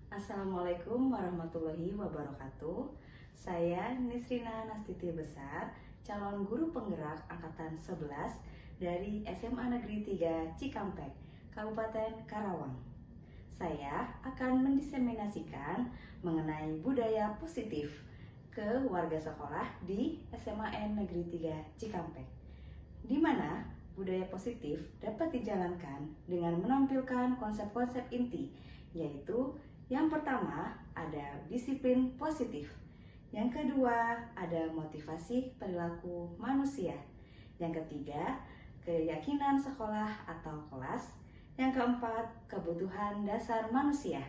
Assalamualaikum warahmatullahi wabarakatuh. Saya Nisrina Nastiti Besar, calon guru penggerak angkatan 11 dari SMA Negeri 3 Cikampek, Kabupaten Karawang. Saya akan mendiseminasikan mengenai budaya positif ke warga sekolah di SMA Negeri 3 Cikampek, di mana budaya positif dapat dijalankan dengan menampilkan konsep-konsep inti, yaitu yang pertama ada disiplin positif, yang kedua ada motivasi perilaku manusia, yang ketiga keyakinan sekolah atau kelas, yang keempat kebutuhan dasar manusia,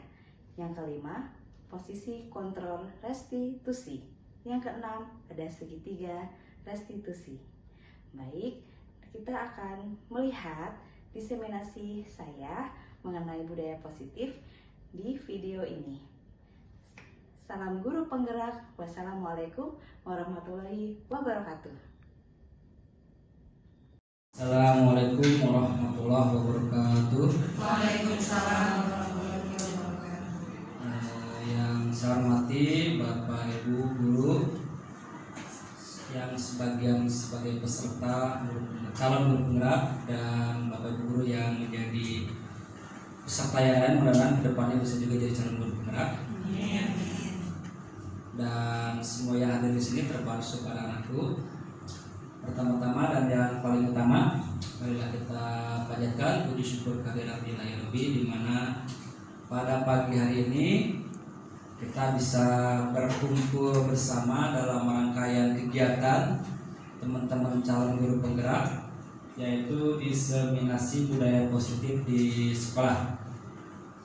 yang kelima posisi kontrol restitusi, yang keenam ada segitiga restitusi. Baik, kita akan melihat diseminasi saya mengenai budaya positif di video ini. Salam guru penggerak. Wassalamualaikum warahmatullahi wabarakatuh. Assalamualaikum warahmatullahi wabarakatuh. Waalaikumsalam warahmatullahi wabarakatuh. Yang saya hormati Bapak Ibu guru, yang sebagai peserta calon guru penggerak, dan Bapak Ibu guru yang menjadi peserta yang lain, mudah-mudahan kedepannya bisa juga jadi calon guru penggerak. Dan semua yang hadir di sini termasuk anak-anakku. Pertama-tama dan yang paling utama, marilah kita panjatkan puji syukur kehadirat Ilahi Rabbi, di mana pada pagi hari ini kita bisa berkumpul bersama dalam rangkaian kegiatan teman-teman calon guru penggerak, yaitu diseminasi budaya positif di sekolah.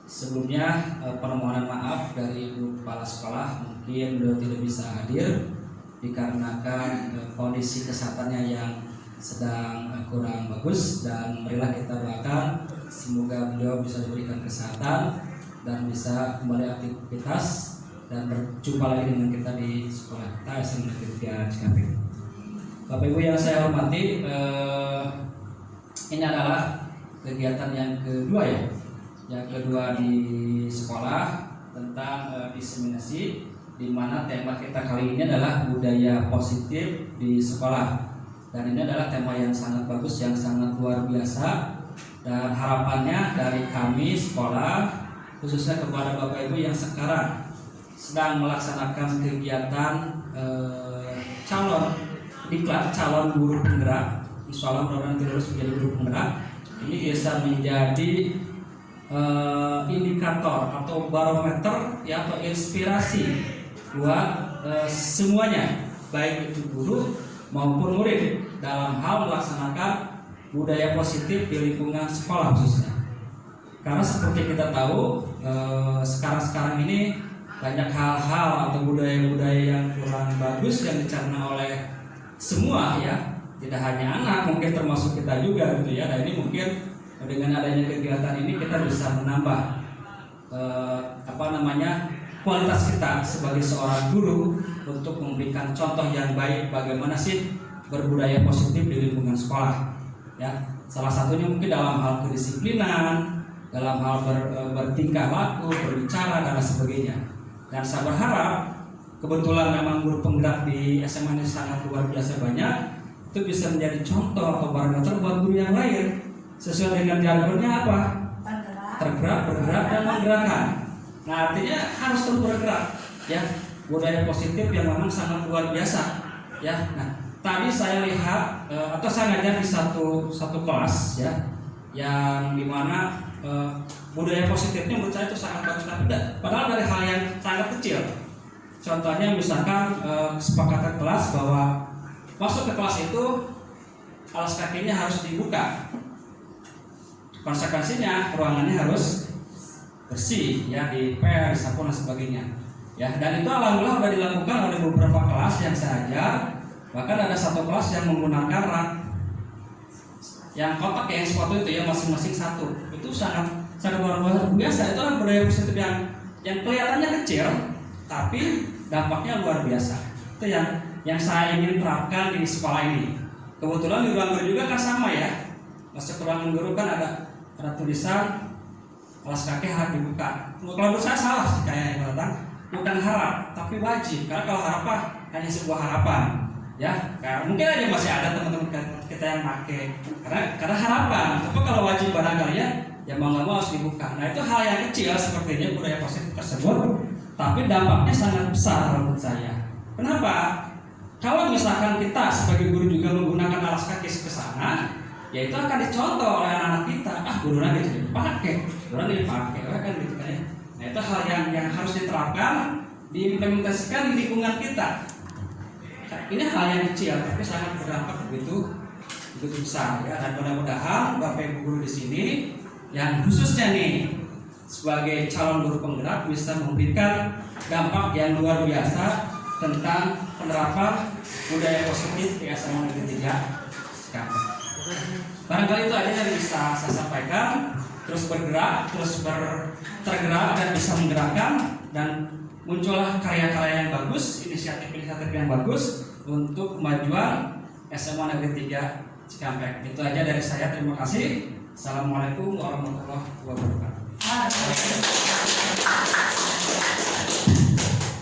Sebelumnya permohonan maaf dari Ibu Kepala Sekolah, mungkin beliau tidak bisa hadir dikarenakan kondisi kesehatannya yang sedang kurang bagus, dan marilah kita doakan semoga beliau bisa diberikan kesehatan dan bisa kembali aktivitas dan berjumpa lagi dengan kita di sekolah kita SMA Negeri 3 Cikampek. Bapak Ibu yang saya hormati, ini adalah kegiatan yang kedua ya, yang kedua di sekolah tentang diseminasi, di mana tema kita kali ini adalah budaya positif di sekolah. Dan ini adalah tema yang sangat bagus, yang sangat luar biasa, dan harapannya dari kami sekolah, khususnya kepada Bapak Ibu yang sekarang sedang melaksanakan kegiatan calon guru penggerak, insya Allah mudah-mudahan terus menjadi guru penggerak, ini bisa menjadi indikator atau barometer ya, atau inspirasi buat semuanya, baik itu guru maupun murid, dalam hal melaksanakan budaya positif di lingkungan sekolah khususnya. Karena seperti kita tahu, sekarang ini banyak hal-hal atau budaya-budaya yang kurang bagus yang dicerna oleh semua ya, tidak hanya anak, mungkin termasuk kita juga gitu ya. Nah, ini mungkin dengan adanya kegiatan ini kita bisa menambah kualitas kita sebagai seorang guru untuk memberikan contoh yang baik bagaimana sih berbudaya positif di lingkungan sekolah ya. Salah satunya mungkin dalam hal kedisiplinan, dalam hal bertingkah laku, berbicara dan sebagainya. Dan saya berharap kebetulan memang guru penggerak di SMA ini sangat luar biasa banyak, itu bisa menjadi contoh atau barometer buat guru yang lain. Sesuai dengan jargonnya apa? Tergerak, bergerak, dan menggerakkan. Nah, artinya harus terus bergerak ya, budaya positif yang memang sangat luar biasa ya. Nah, tadi saya lihat atau saya ngajar di satu kelas ya, yang dimana budaya positifnya menurut saya itu sangat bagus, tapi padahal dari hal yang sangat kecil. Contohnya misalkan kesepakatan kelas bahwa masuk ke kelas itu alas kakinya harus dibuka, konsekuensinya ruangannya harus bersih ya, dipel, disapu dan sebagainya ya. Dan itu alhamdulillah sudah dilakukan oleh beberapa kelas yang saya ajar. Bahkan ada satu kelas yang menggunakan rak yang kotak yang sepatu itu ya, masing-masing satu. Itu sangat luar biasa. Itu adalah budaya positif yang kelihatannya kecil tapi dampaknya luar biasa. Itu yang saya ingin terapkan di sekolah ini. Kebetulan di ruang guru juga kan sama ya. Masuk ke ruang guru kan ada tulisan alas kaki harap dibuka. Kalau menurut saya salah sih kayaknya Pak, bukan harap tapi wajib, karena kalau harap hanya sebuah harapan ya, karena mungkin aja masih ada teman-teman kita yang pakai karena harapan, tapi kalau wajib barangkali ya mau nggak mau harus dibuka. Nah itu hal yang kecil sepertinya budaya positif tersebut, tapi dampaknya sangat besar menurut saya. Kenapa? Kalau misalkan kita sebagai guru juga menggunakan alas kaki ke sana, ya itu akan dicontoh oleh anak-anak kita. Gurunya gitu dipakai, gurunya dipakai, kan gitu kan ya. Nah itu hal yang harus diterapkan, diimplementasikan di lingkungan kita. Ini hal yang kecil tapi sangat berdampak begitu besar ya. Dan mudah-mudahan Bapak Ibu guru di sini yang khususnya nih sebagai calon guru penggerak bisa memberikan dampak yang luar biasa tentang penerapan budaya positif di SMA Negeri 3 Cikampek. Barangkali itu aja yang bisa saya sampaikan. Terus bergerak, terus tergerak dan bisa menggerakkan, dan muncullah karya-karya yang bagus, inisiatif-inisiatif yang bagus untuk kemajuan SMA Negeri 3 Cikampek. Itu aja dari saya. Terima kasih. Assalamualaikum warahmatullahi wabarakatuh.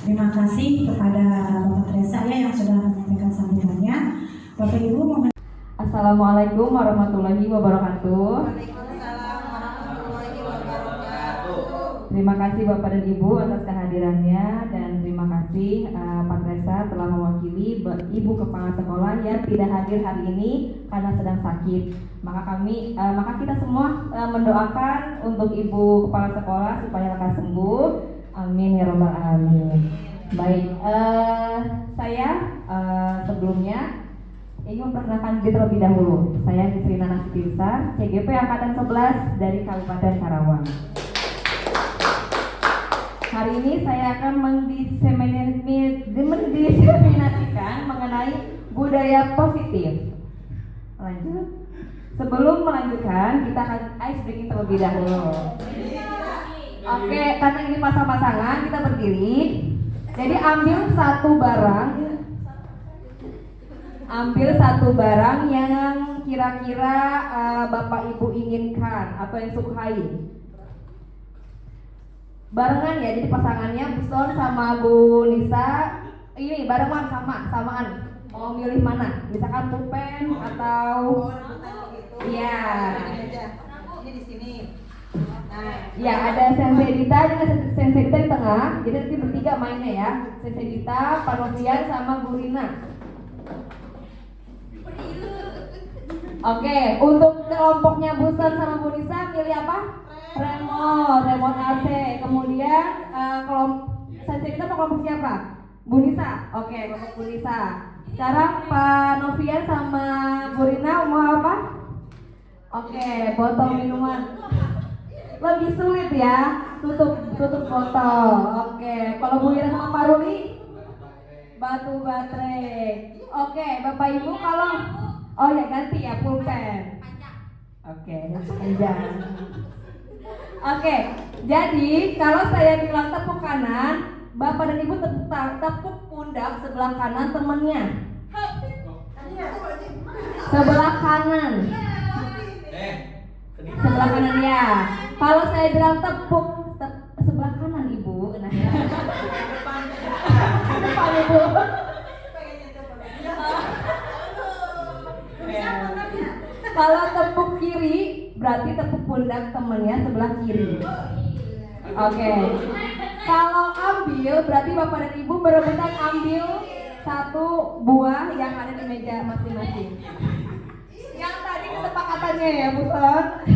Terima kasih kepada Bapak Reza ya yang sudah menyampaikan sambutannya. Bapak Ibu mohon. Assalamualaikum warahmatullahi wabarakatuh. Terima kasih Bapak dan Ibu atas kehadirannya, dan terima kasih Pak Reza telah mewakili Ibu Kepala Sekolah yang tidak hadir hari ini karena sedang sakit. Maka kita semua mendoakan untuk Ibu Kepala Sekolah supaya lekas sembuh. Amin ya rabbal alamin. Baik, saya sebelumnya ingin memperkenalkan diri terlebih dahulu. Saya Nisrina Nastiti Besar, CGP Angkatan 11 dari Kabupaten Karawang. Hari ini saya akan mendiseminasikan mengenai budaya positif. Lanjut. Sebelum melanjutkan, kita akan ice breaking terlebih dahulu. Oke, karena ini pasang-pasangan, kita berdiri. Jadi ambil satu barang yang kira-kira Bapak Ibu inginkan atau yang sukai. Barengan ya, jadi pasangannya Bu Son sama Bu Nisa ini barengan samaan. Mau milih mana? Misalkan pulpen atau iya. Ini di sini. Nah, ya ada Sensei Dita dengan Sensei Dita di tengah. Jadi nanti bertiga mainnya ya. Sensei Dita, Pak Novian sama Bu Rina. Oke, untuk kelompoknya Bu Son sama Bu Nisa milih apa? Remote AC. Kemudian Sensei Dita mau kelompok siapa? Bu Nisa. Oke, kelompok Bu Nisa. Sekarang Pak Novian sama Bu Rina mau apa? Oke, botol minuman. Lebih sulit ya, tutup botol. Oke, kalau Bu Ira sama Pak Ruli, batu baterai. Oke, Bapak Ibu kalau ya ganti ya pulpen. Oke, panjang. Oke, jadi kalau saya bilang tepuk kanan, Bapak dan Ibu tepuk pundak sebelah kanan temennya. Sebelah kanan. Sebelah kanan ya. Kalau saya bilang tepuk sebelah kanan Ibu. Nah. Depan Ibu. Kalau tepuk kiri berarti tepuk pundak temennya sebelah kiri. Oke. Kalau ambil berarti Bapak dan Ibu berebutan ambil satu buah yang ada di meja masing-masing. Yang tadi kesepakatannya ya Bu Son.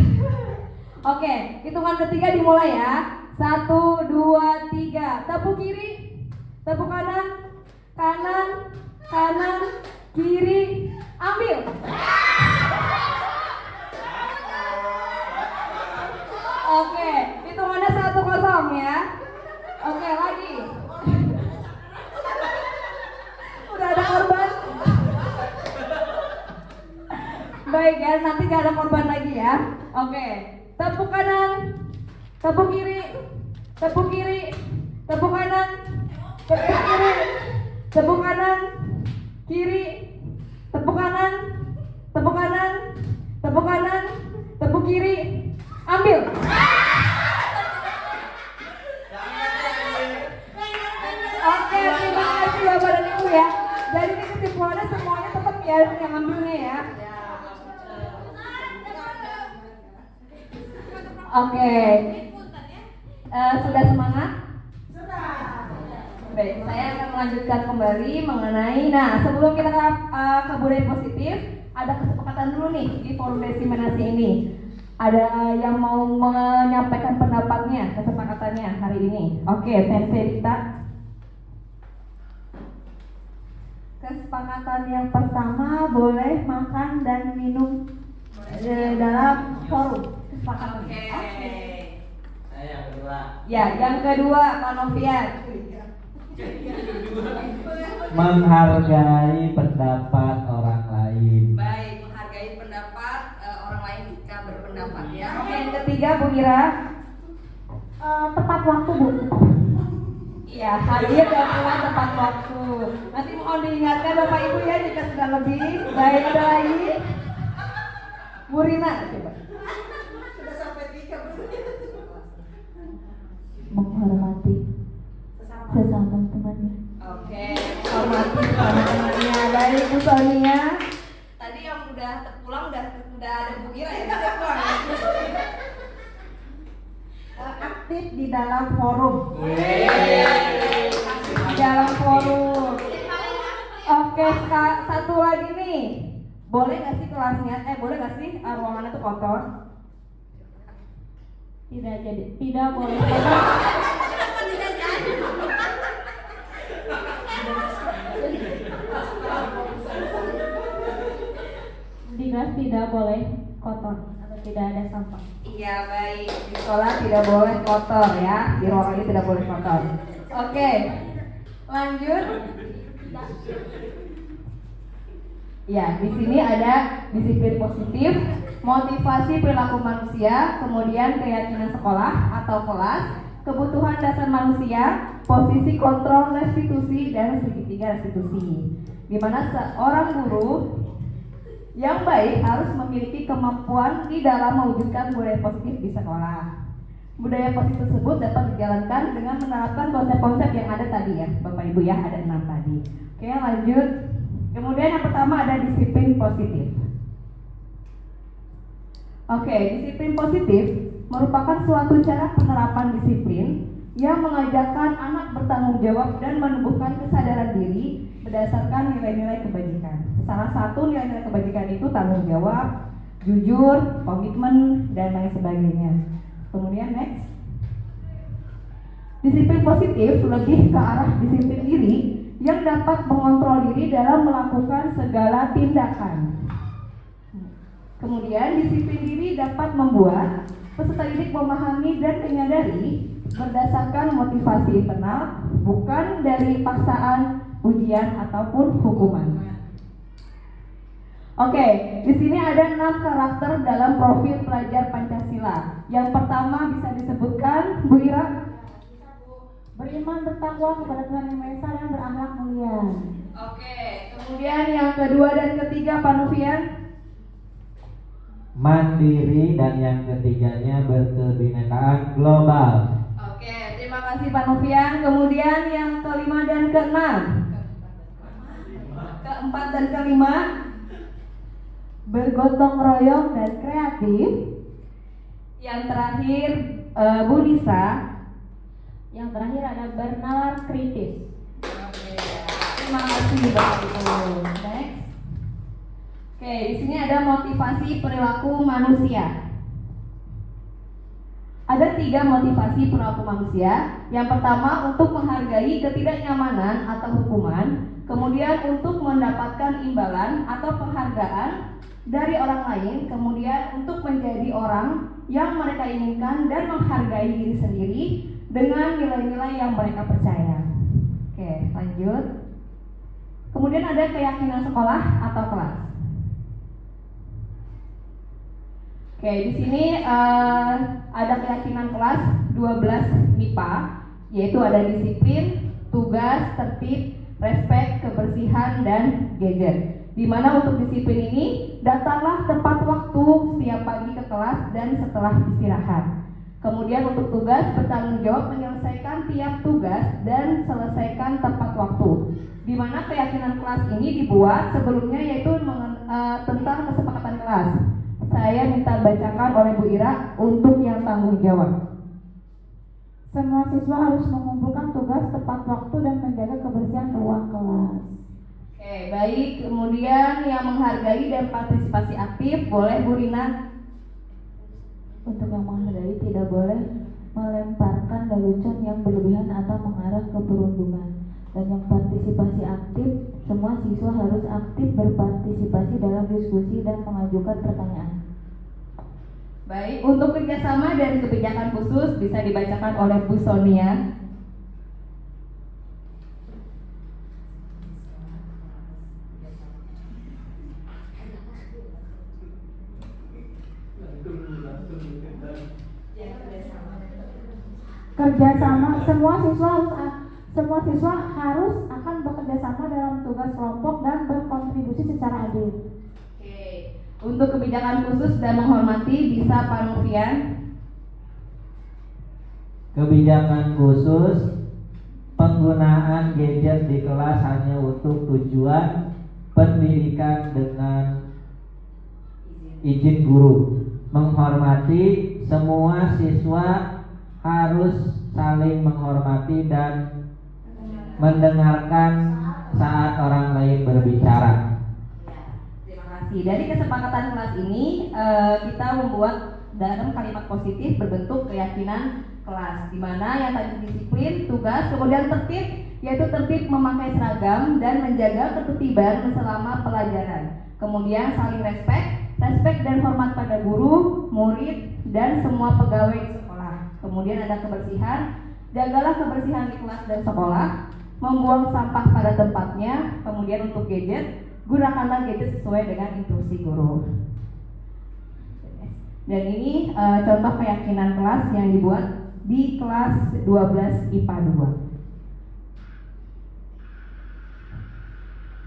Oke, hitungan ketiga dimulai ya. 1, 2, 3. Tepuk kiri, tepuk kanan, kanan, kiri, ambil. Oke, hitungannya 1-0 ya. Oke, lagi. Udah ada korban. Baik ya, nanti gak ada korban lagi ya. Oke, tepuk kanan, tepuk kiri, tepuk kiri, tepuk kanan, tepuk kiri, tepuk kanan, kiri, tepuk kanan, tepuk kanan, tepuk kanan, tepuk kiri, ambil. ya. Jadi ini kesimpulannya semuanya tetap ya yang ambilnya ya. Oke. Sudah semangat? Baik, saya akan melanjutkan kembali mengenai. Nah, sebelum kita ke budaya positif, ada kesepakatan dulu nih di forum diseminasi ini. Ada yang mau menyampaikan pendapatnya, kesepakatannya hari ini. Oke, Sensei Dita. Kesepakatan yang pertama boleh makan dan minum dalam forum. Kesepakatan. Oke. Saya yang kedua. Ya, yang kedua Pak Novian. Menghargai pendapat orang lain. Baik, menghargai pendapat orang lain jika berpendapat ya. Oke, yang ketiga Bu Ira. Tepat waktu Bu. Iya, hadir dan pulang tepat waktu. Nanti mohon diingatkan Bapak Ibu ya jika sudah lebih. Baik, ada lagi. Bu Rina, coba. Sudah sampai 3 menit. Menghormati sesama temannya. Oke, menghormati sesama temannya. Baik, Bu Sonia. Tadi yang udah terpulang udah ada Bu Ira ya, bisa pulang ya. Aktif di dalam forum. Di dalam forum. Oke, satu lagi nih. Boleh nggak sih kelasnya? Boleh nggak sih ruangannya tuh kotor? Tidak boleh. Tidak boleh kotor atau tidak ada sampah. Iya, baik. Di sekolah tidak boleh kotor ya. Di ruangan ini tidak boleh kotor. Oke. Lanjut. Ya, di sini ada disiplin positif, motivasi perilaku manusia, kemudian keyakinan sekolah atau kelas, kebutuhan dasar manusia, posisi kontrol restitusi, dan segitiga restitusi. Di mana seorang guru yang baik harus memiliki kemampuan di dalam mewujudkan budaya positif di sekolah. Budaya positif tersebut dapat dijalankan dengan menerapkan konsep-konsep yang ada tadi ya, Bapak Ibu ya, ada 6 tadi. Oke, lanjut. Kemudian yang pertama ada disiplin positif. Oke, disiplin positif merupakan suatu cara penerapan disiplin yang mengajarkan anak bertanggung jawab dan menumbuhkan kesadaran diri berdasarkan nilai-nilai kebajikan. Salah satu nilai-nilai kebajikan itu tanggung jawab, jujur, komitmen, dan lain sebagainya. Kemudian next. Disiplin positif lebih ke arah disiplin diri yang dapat mengontrol diri dalam melakukan segala tindakan. Kemudian disiplin diri dapat membuat peserta didik memahami dan menyadari berdasarkan motivasi internal, bukan dari paksaan, ujian ataupun hukuman. Oke, di sini ada 6 karakter dalam profil pelajar Pancasila. Yang pertama bisa disebutkan, Bu Ira. Beriman, bertakwa kepada Tuhan Yang Maha Esa dan berakhlak mulia. Oke, kemudian yang kedua dan ketiga Pak Novian. Mandiri, dan yang ketiganya berkebinekaan global. Oke, terima kasih Pak Novian. Kemudian yang kelima dan keenam. Keempat dan kelima, bergotong royong dan kreatif. Yang terakhir Bu Nisa. Yang terakhir ada bernalar kritis. Oke, terima kasih Bapak Ibu. Next. Oke, di sini ada motivasi perilaku manusia. Ada 3 motivasi perilaku manusia. Yang pertama untuk menghargai ketidaknyamanan atau hukuman, kemudian untuk mendapatkan imbalan atau penghargaan dari orang lain, kemudian untuk menjadi orang yang mereka inginkan dan menghargai diri sendiri dengan nilai-nilai yang mereka percaya. Oke, lanjut. Kemudian ada keyakinan sekolah atau kelas. Oke, di sini ada keyakinan kelas 12 MIPA, yaitu ada disiplin, tugas, tertib, respek, kebersihan, dan gadget. Di mana untuk disiplin ini, datanglah tepat waktu setiap pagi ke kelas dan setelah istirahat. Kemudian untuk tugas, bertanggung jawab menyelesaikan tiap tugas dan selesaikan tepat waktu. Di mana keyakinan kelas ini dibuat sebelumnya yaitu tentang kesepakatan kelas. Saya minta bacakan oleh Bu Ira untuk yang tanggung jawab. Semua siswa harus mengumpulkan tugas tepat waktu dan menjaga kebersihan ruang kelas. Oke, baik. Kemudian yang menghargai dan partisipasi aktif boleh Bu Rina. Untuk yang menghargai tidak boleh melemparkan lelucon yang berlebihan atau mengarah ke perundungan. Dan yang partisipasi aktif, semua siswa harus aktif berpartisipasi dalam diskusi dan mengajukan pertanyaan. Baik, untuk kerjasama dan kebijakan khusus bisa dibacakan oleh Bu Sonia. Kerjasama, semua siswa harus akan bekerja sama dalam tugas kelompok dan berkontribusi secara adil. Oke, untuk kebijakan khusus dan menghormati bisa Pak Novian. Kebijakan khusus, penggunaan gadget di kelas hanya untuk tujuan pendidikan dengan izin guru. Menghormati, semua siswa harus saling menghormati dan mendengarkan saat orang lain berbicara. Terima kasih. Dari kesepakatan kelas ini kita membuat dalam kalimat positif berbentuk keyakinan kelas, di mana yang tadi disiplin, tugas, kemudian tertib, yaitu tertib memakai seragam dan menjaga ketertiban selama pelajaran. Kemudian saling respect dan hormat pada guru, murid, dan semua pegawai di sekolah. Kemudian ada kebersihan, jagalah kebersihan di kelas dan sekolah, membuang sampah pada tempatnya. Kemudian untuk gadget, gunakanlah gadget sesuai dengan instruksi guru. Dan ini contoh keyakinan kelas yang dibuat di kelas 12 IPA 2.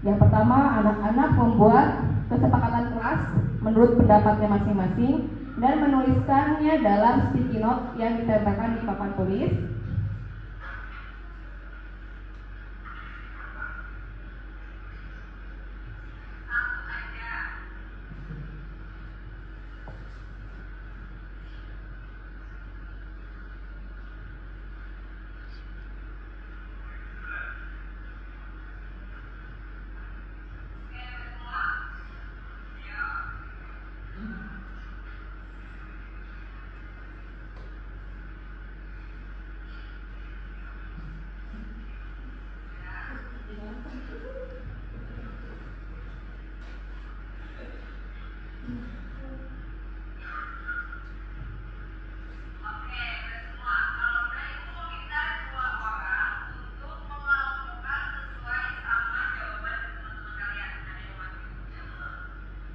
Yang pertama, anak-anak membuat kesepakatan kelas menurut pendapatnya masing-masing dan menuliskannya dalam sticky note yang ditempelkan di papan tulis.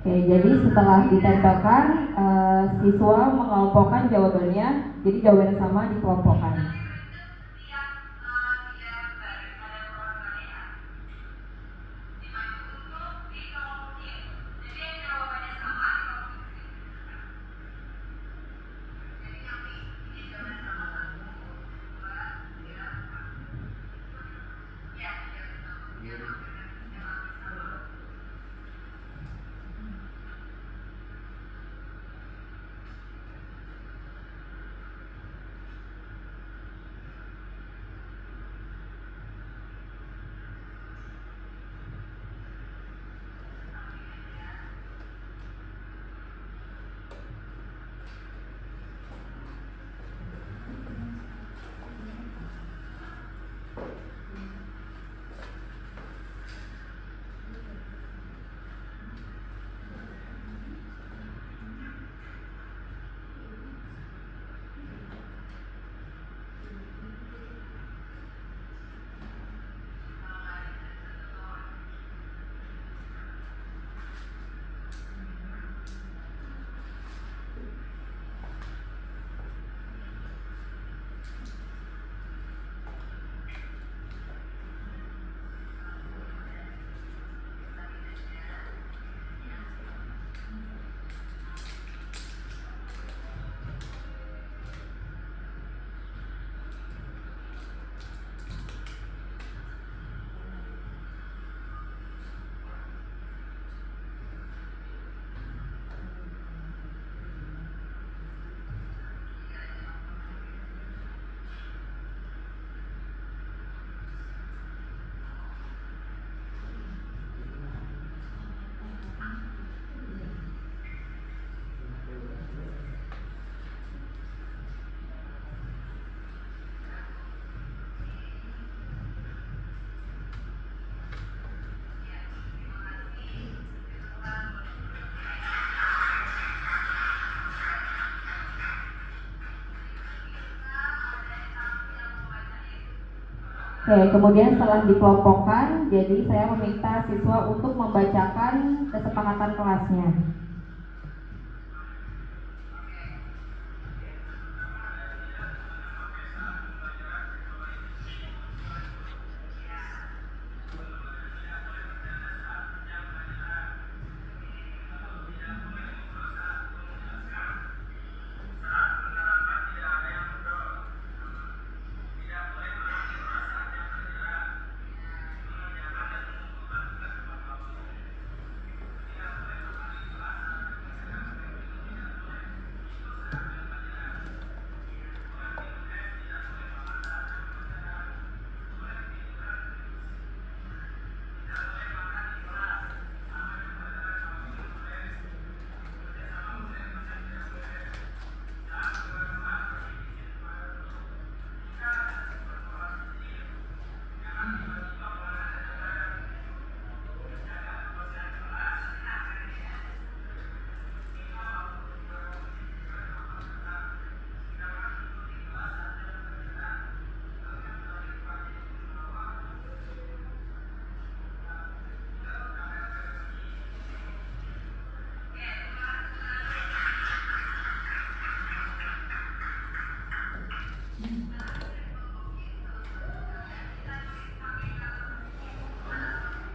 Oke, jadi setelah ditempelkan, siswa mengelompokkan jawabannya, jadi jawabannya sama dikelompokkan. Oke, kemudian setelah dikelompokkan, jadi saya meminta siswa untuk membacakan kesepakatan kelasnya.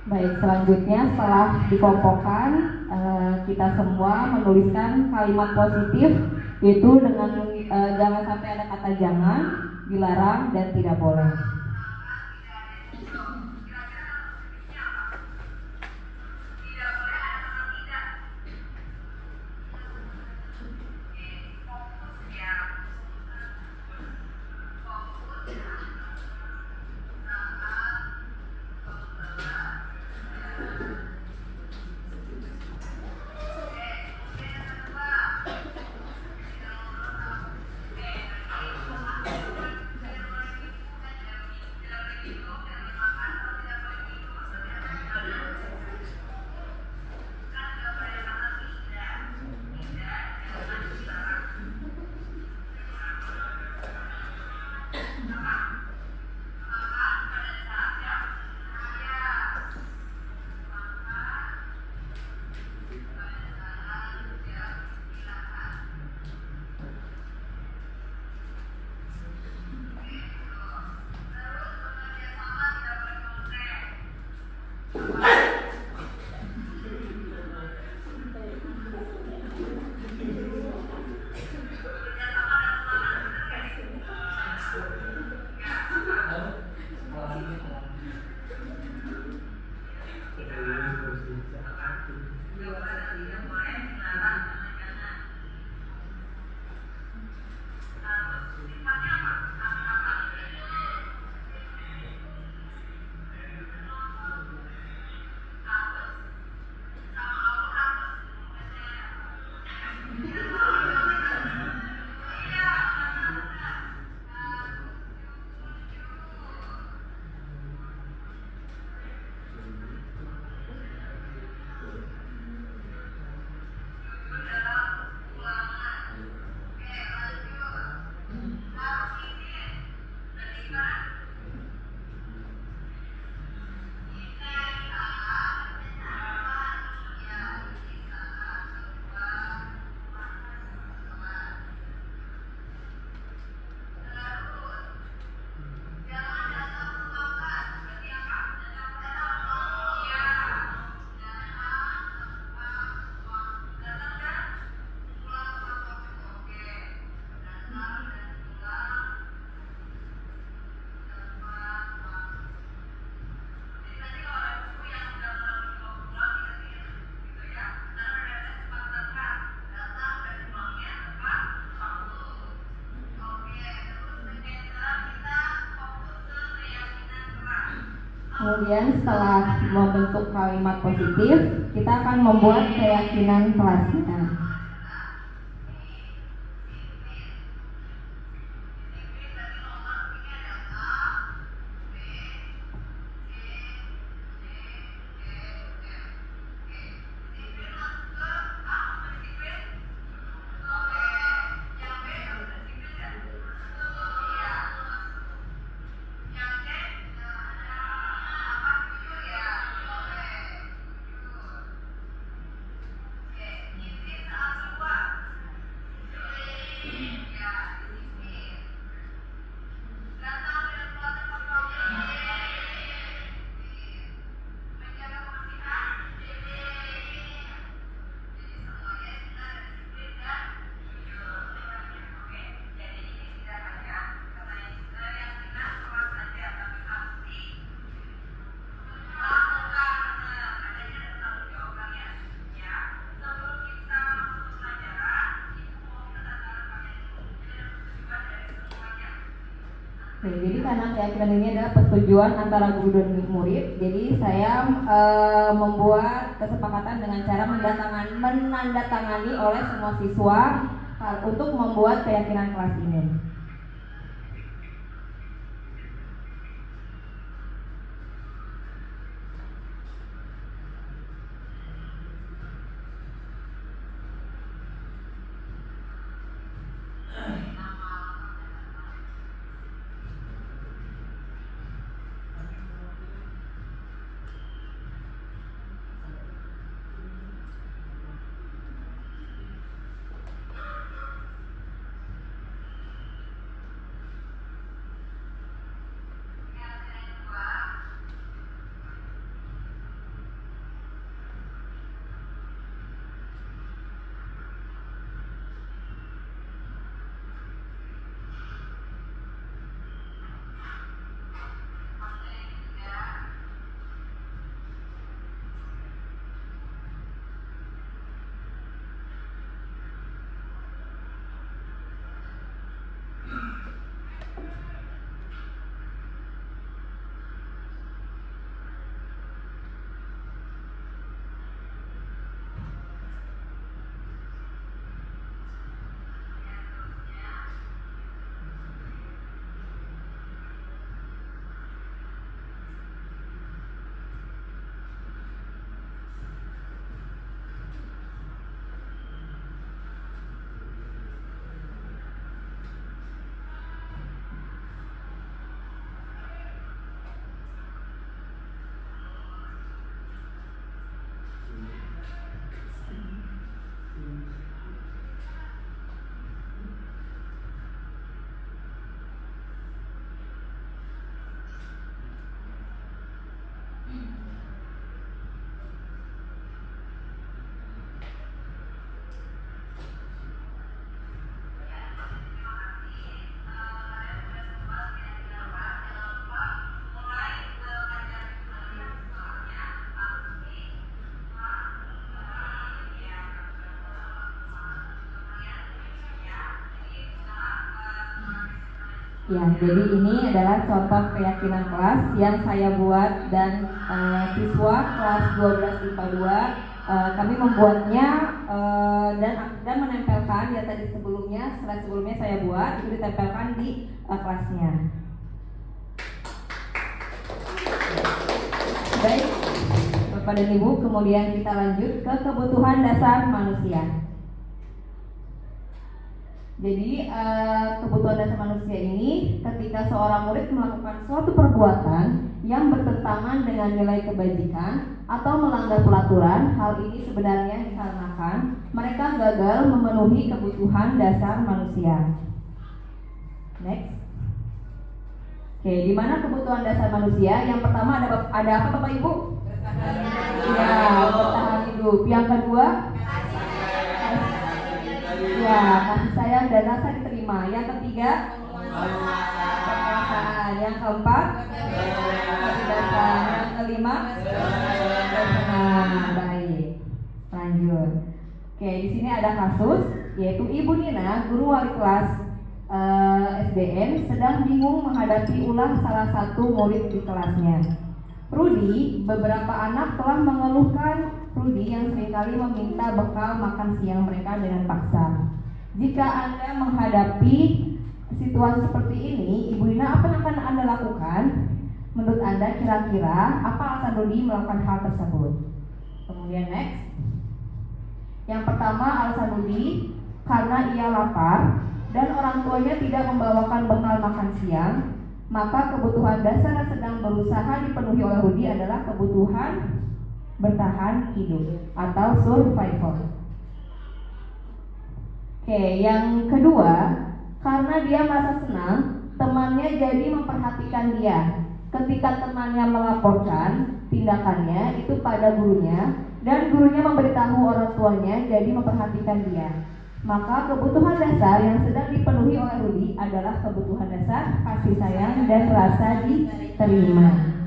Baik, selanjutnya setelah dikelompokkan, kita semua menuliskan kalimat positif, yaitu dengan jangan sampai ada kata jangan, dilarang, dan tidak boleh. Kemudian setelah membentuk kalimat positif, kita akan membuat keyakinan kelasnya. Oke, jadi karena keyakinan ini adalah persetujuan antara guru dan murid, jadi saya membuat kesepakatan dengan cara menandatangani oleh semua siswa untuk membuat keyakinan kelas ini. Ya, jadi ini adalah contoh keyakinan kelas yang saya buat dan siswa kelas 12 IPA 2 kami membuatnya dan menempelkan ya tadi slide sebelumnya saya buat itu ditempelkan di kelasnya. Baik, Bapak dan Ibu, kemudian kita lanjut ke kebutuhan dasar manusia. Jadi kebutuhan dasar manusia ini ketika seorang murid melakukan suatu perbuatan yang bertentangan dengan nilai kebajikan atau melanggar peraturan, hal ini sebenarnya dikarenakan mereka gagal memenuhi kebutuhan dasar manusia. Next. Oke, di mana kebutuhan dasar manusia? Yang pertama ada apa Bapak Ibu? Ya, bertahan hidup. Yang kedua? Ya, kasih sayang dan rasa diterima. Yang ketiga, penguasaan. Yang keempat, kebebasan. Yang kelima, kesenangan. Baik, lanjut. Oke, di sini ada kasus, yaitu Ibu Nina, guru wali kelas SDN, sedang bingung menghadapi ulah salah satu murid di kelasnya. Rudi, beberapa anak telah mengeluhkan Rudi yang seringkali meminta bekal makan siang mereka dengan paksa. Jika Anda menghadapi situasi seperti ini, Ibu Nina, apa yang akan Anda lakukan? Menurut Anda kira-kira apa alasan Rudi melakukan hal tersebut? Kemudian next. Yang pertama, alasan Rudi karena ia lapar dan orang tuanya tidak membawakan bekal makan siang. Maka kebutuhan dasar yang sedang berusaha dipenuhi oleh Rudi adalah kebutuhan bertahan hidup atau survival. Oke, yang kedua, karena dia merasa senang, temannya jadi memperhatikan dia. Ketika temannya melaporkan tindakannya itu pada gurunya dan gurunya memberitahu orang tuanya jadi memperhatikan dia. Maka kebutuhan dasar yang sedang dipenuhi oleh Rudi adalah kebutuhan dasar kasih sayang dan rasa diterima.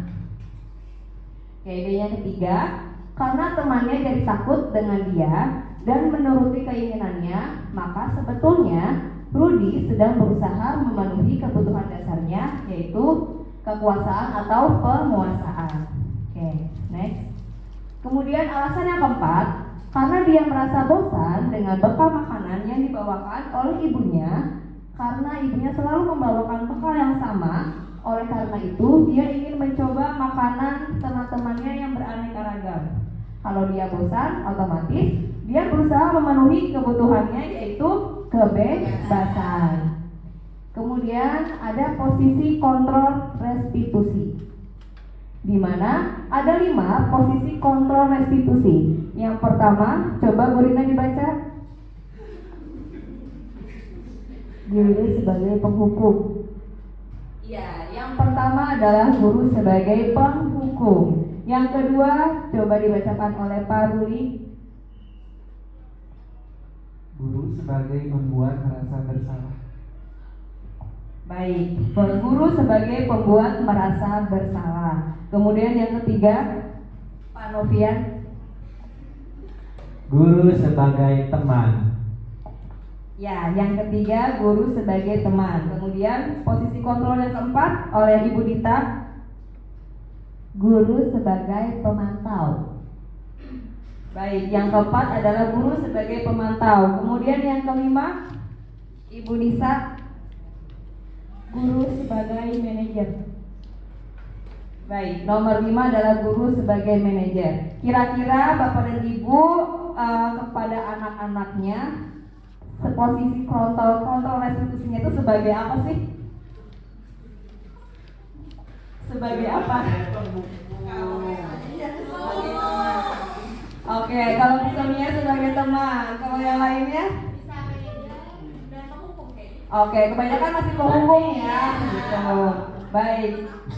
Oke, yang ketiga, karena temannya jadi takut dengan dia dan menuruti keinginannya, maka sebetulnya Rudy sedang berusaha memenuhi kebutuhan dasarnya, yaitu kekuasaan atau penguasaan. Oke, next. Kemudian alasan yang keempat, karena dia merasa bosan dengan bekal makanan yang dibawakan oleh ibunya, karena ibunya selalu membawakan bekal yang sama. Oleh karena itu, dia ingin mencoba makanan teman-temannya yang beraneka ragam. Kalau dia bosan, otomatis dia berusaha memenuhi kebutuhannya, yaitu kebebasan. Kemudian ada posisi kontrol restitusi, di mana ada 5 posisi kontrol restitusi. Yang pertama, coba Bu Rina dibaca. Guru sebagai penghukum. Ya, yang pertama adalah guru sebagai penghukum. Yang kedua, coba dibacakan oleh Pak Ruli. Guru sebagai pembuat merasa bersalah. Baik, guru sebagai pembuat merasa bersalah. Kemudian yang ketiga, Pak Novian. Guru sebagai teman. Ya, yang ketiga guru sebagai teman. Kemudian posisi kontrol yang keempat oleh Ibu Dita. Guru sebagai pemantau. Baik, yang keempat adalah guru sebagai pemantau. Kemudian yang kelima, Ibu Nisa. Guru sebagai manajer. Baik, nomor 5 adalah guru sebagai manajer. Kira-kira Bapak dan Ibu kepada anak-anaknya, posisi kontrol restitusinya itu sebagai apa sih? Sebagai apa? Oke, kalau misalnya sebagai teman, kalau yang lainnya? Oke, kebanyakan masih penghukum ya, gitu. Baik,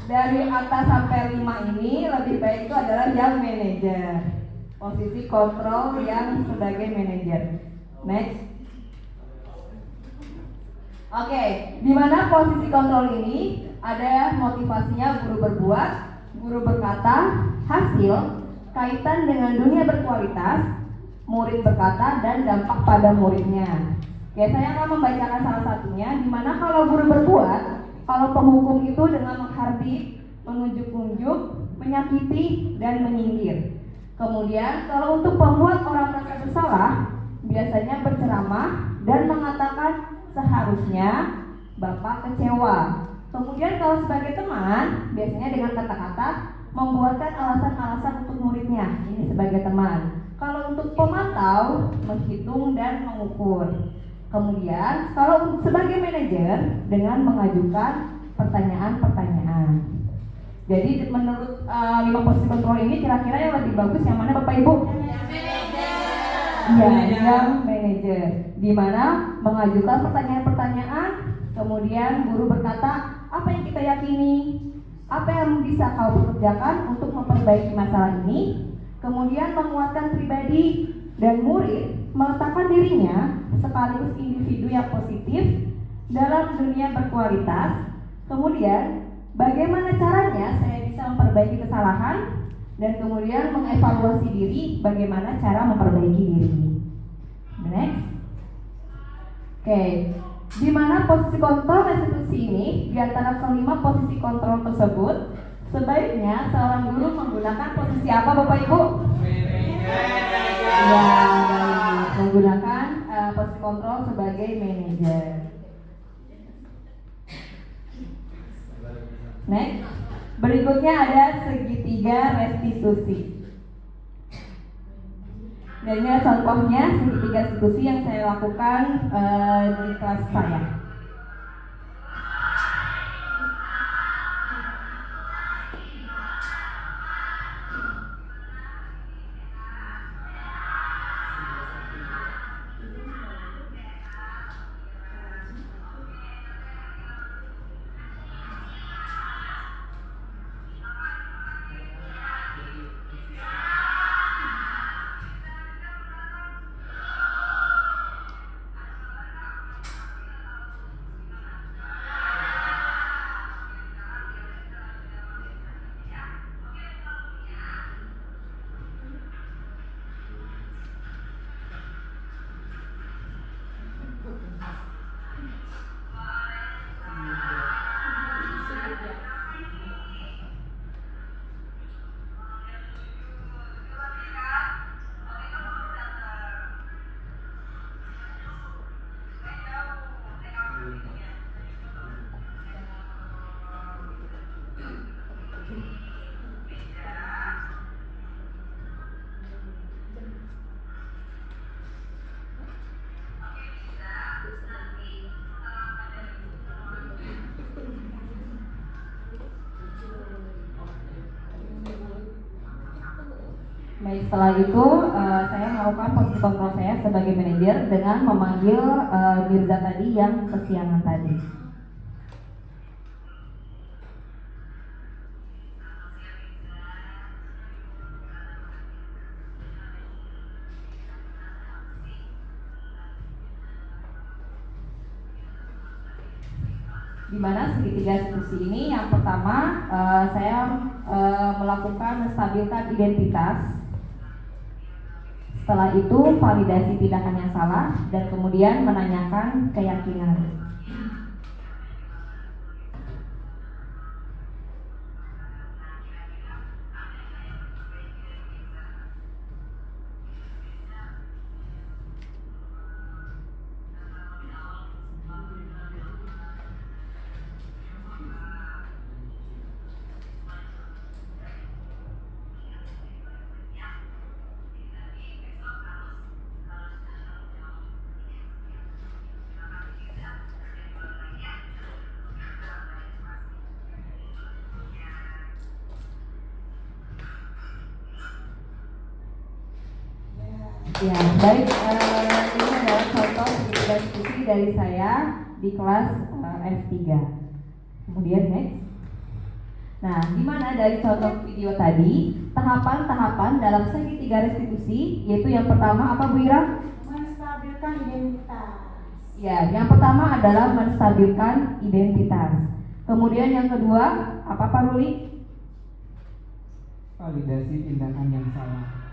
dari atas sampai 5 ini lebih baik itu adalah yang manajer. Posisi kontrol yang sebagai manajer. Next. Oke, di mana posisi kontrol ini ada motivasinya guru berbuat, guru berkata, hasil, kaitan dengan dunia berkualitas, murid berkata, dan dampak pada muridnya. Oke, saya akan membacakan salah satunya, di mana kalau guru berbuat, kalau penghukum itu dengan menghardik, menunjuk-nunjuk, menyakiti, dan menyindir. Kemudian kalau untuk pembuat orang merasa bersalah, biasanya berceramah dan mengatakan seharusnya Bapak kecewa. Kemudian kalau sebagai teman, biasanya dengan kata-kata membuatkan alasan-alasan untuk muridnya. Ini sebagai teman. Kalau untuk pemantau, menghitung dan mengukur. Kemudian kalau sebagai manajer dengan mengajukan pertanyaan-pertanyaan. Jadi menurut 5 posisi kontrol ini kira-kira yang lebih bagus yang mana Bapak Ibu? Iya, yang manajer, di mana mengajukan pertanyaan-pertanyaan, kemudian guru berkata, apa yang kita yakini, apa yang bisa kau kerjakan untuk memperbaiki masalah ini, kemudian menguatkan pribadi dan murid meletakkan dirinya sekaligus individu yang positif dalam dunia berkualitas. Kemudian bagaimana caranya saya bisa memperbaiki kesalahan, dan kemudian mengevaluasi diri bagaimana cara memperbaiki diri. Next. Oke, di mana posisi kontrol restitusi ini di antara kelima posisi kontrol tersebut, sebaiknya seorang guru menggunakan posisi apa Bapak Ibu? Ya, menggunakan posisi kontrol sebagai manajer. Next. Berikutnya ada segitiga restitusi. Dan ini contohnya segitiga restitusi yang saya lakukan di kelas saya. Baik, setelah itu saya melakukan posisi kontrol saya sebagai manajer dengan memanggil Mirza tadi yang kesiangan tadi. Di mana segitiga institusi ini yang pertama saya melakukan menstabilkan identitas. Setelah itu validasi tindakan yang salah dan kemudian menanyakan keyakinan. Ya, baik. Ini adalah contoh segitiga diskusi dari saya di kelas F3. Kemudian next. Nah, di mana dari contoh video tadi, tahapan-tahapan dalam segitiga restitusi, yaitu yang pertama apa Bu Ira? Menstabilkan identitas. Ya, yang pertama adalah menstabilkan identitas. Kemudian yang kedua, apa Pak Ruli? Validasi tindakan yang salah.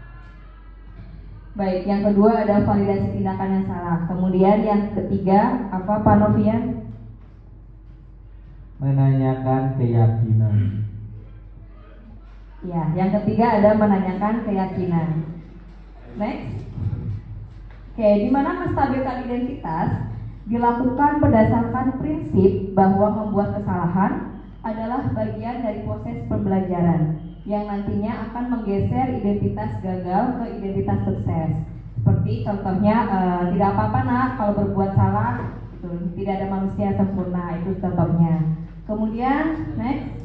Baik, yang kedua ada validasi tindakan yang salah. Kemudian yang ketiga, apa Pak Novian? Menanyakan keyakinan. Ya, yang ketiga ada menanyakan keyakinan. Next. Oke, di mana menstabilkan identitas dilakukan berdasarkan prinsip bahwa membuat kesalahan adalah bagian dari proses pembelajaran yang nantinya akan menggeser identitas gagal ke identitas sukses. Seperti contohnya, tidak apa-apa nak kalau berbuat salah, gitu. Tidak ada manusia sempurna, itu contohnya. Kemudian next.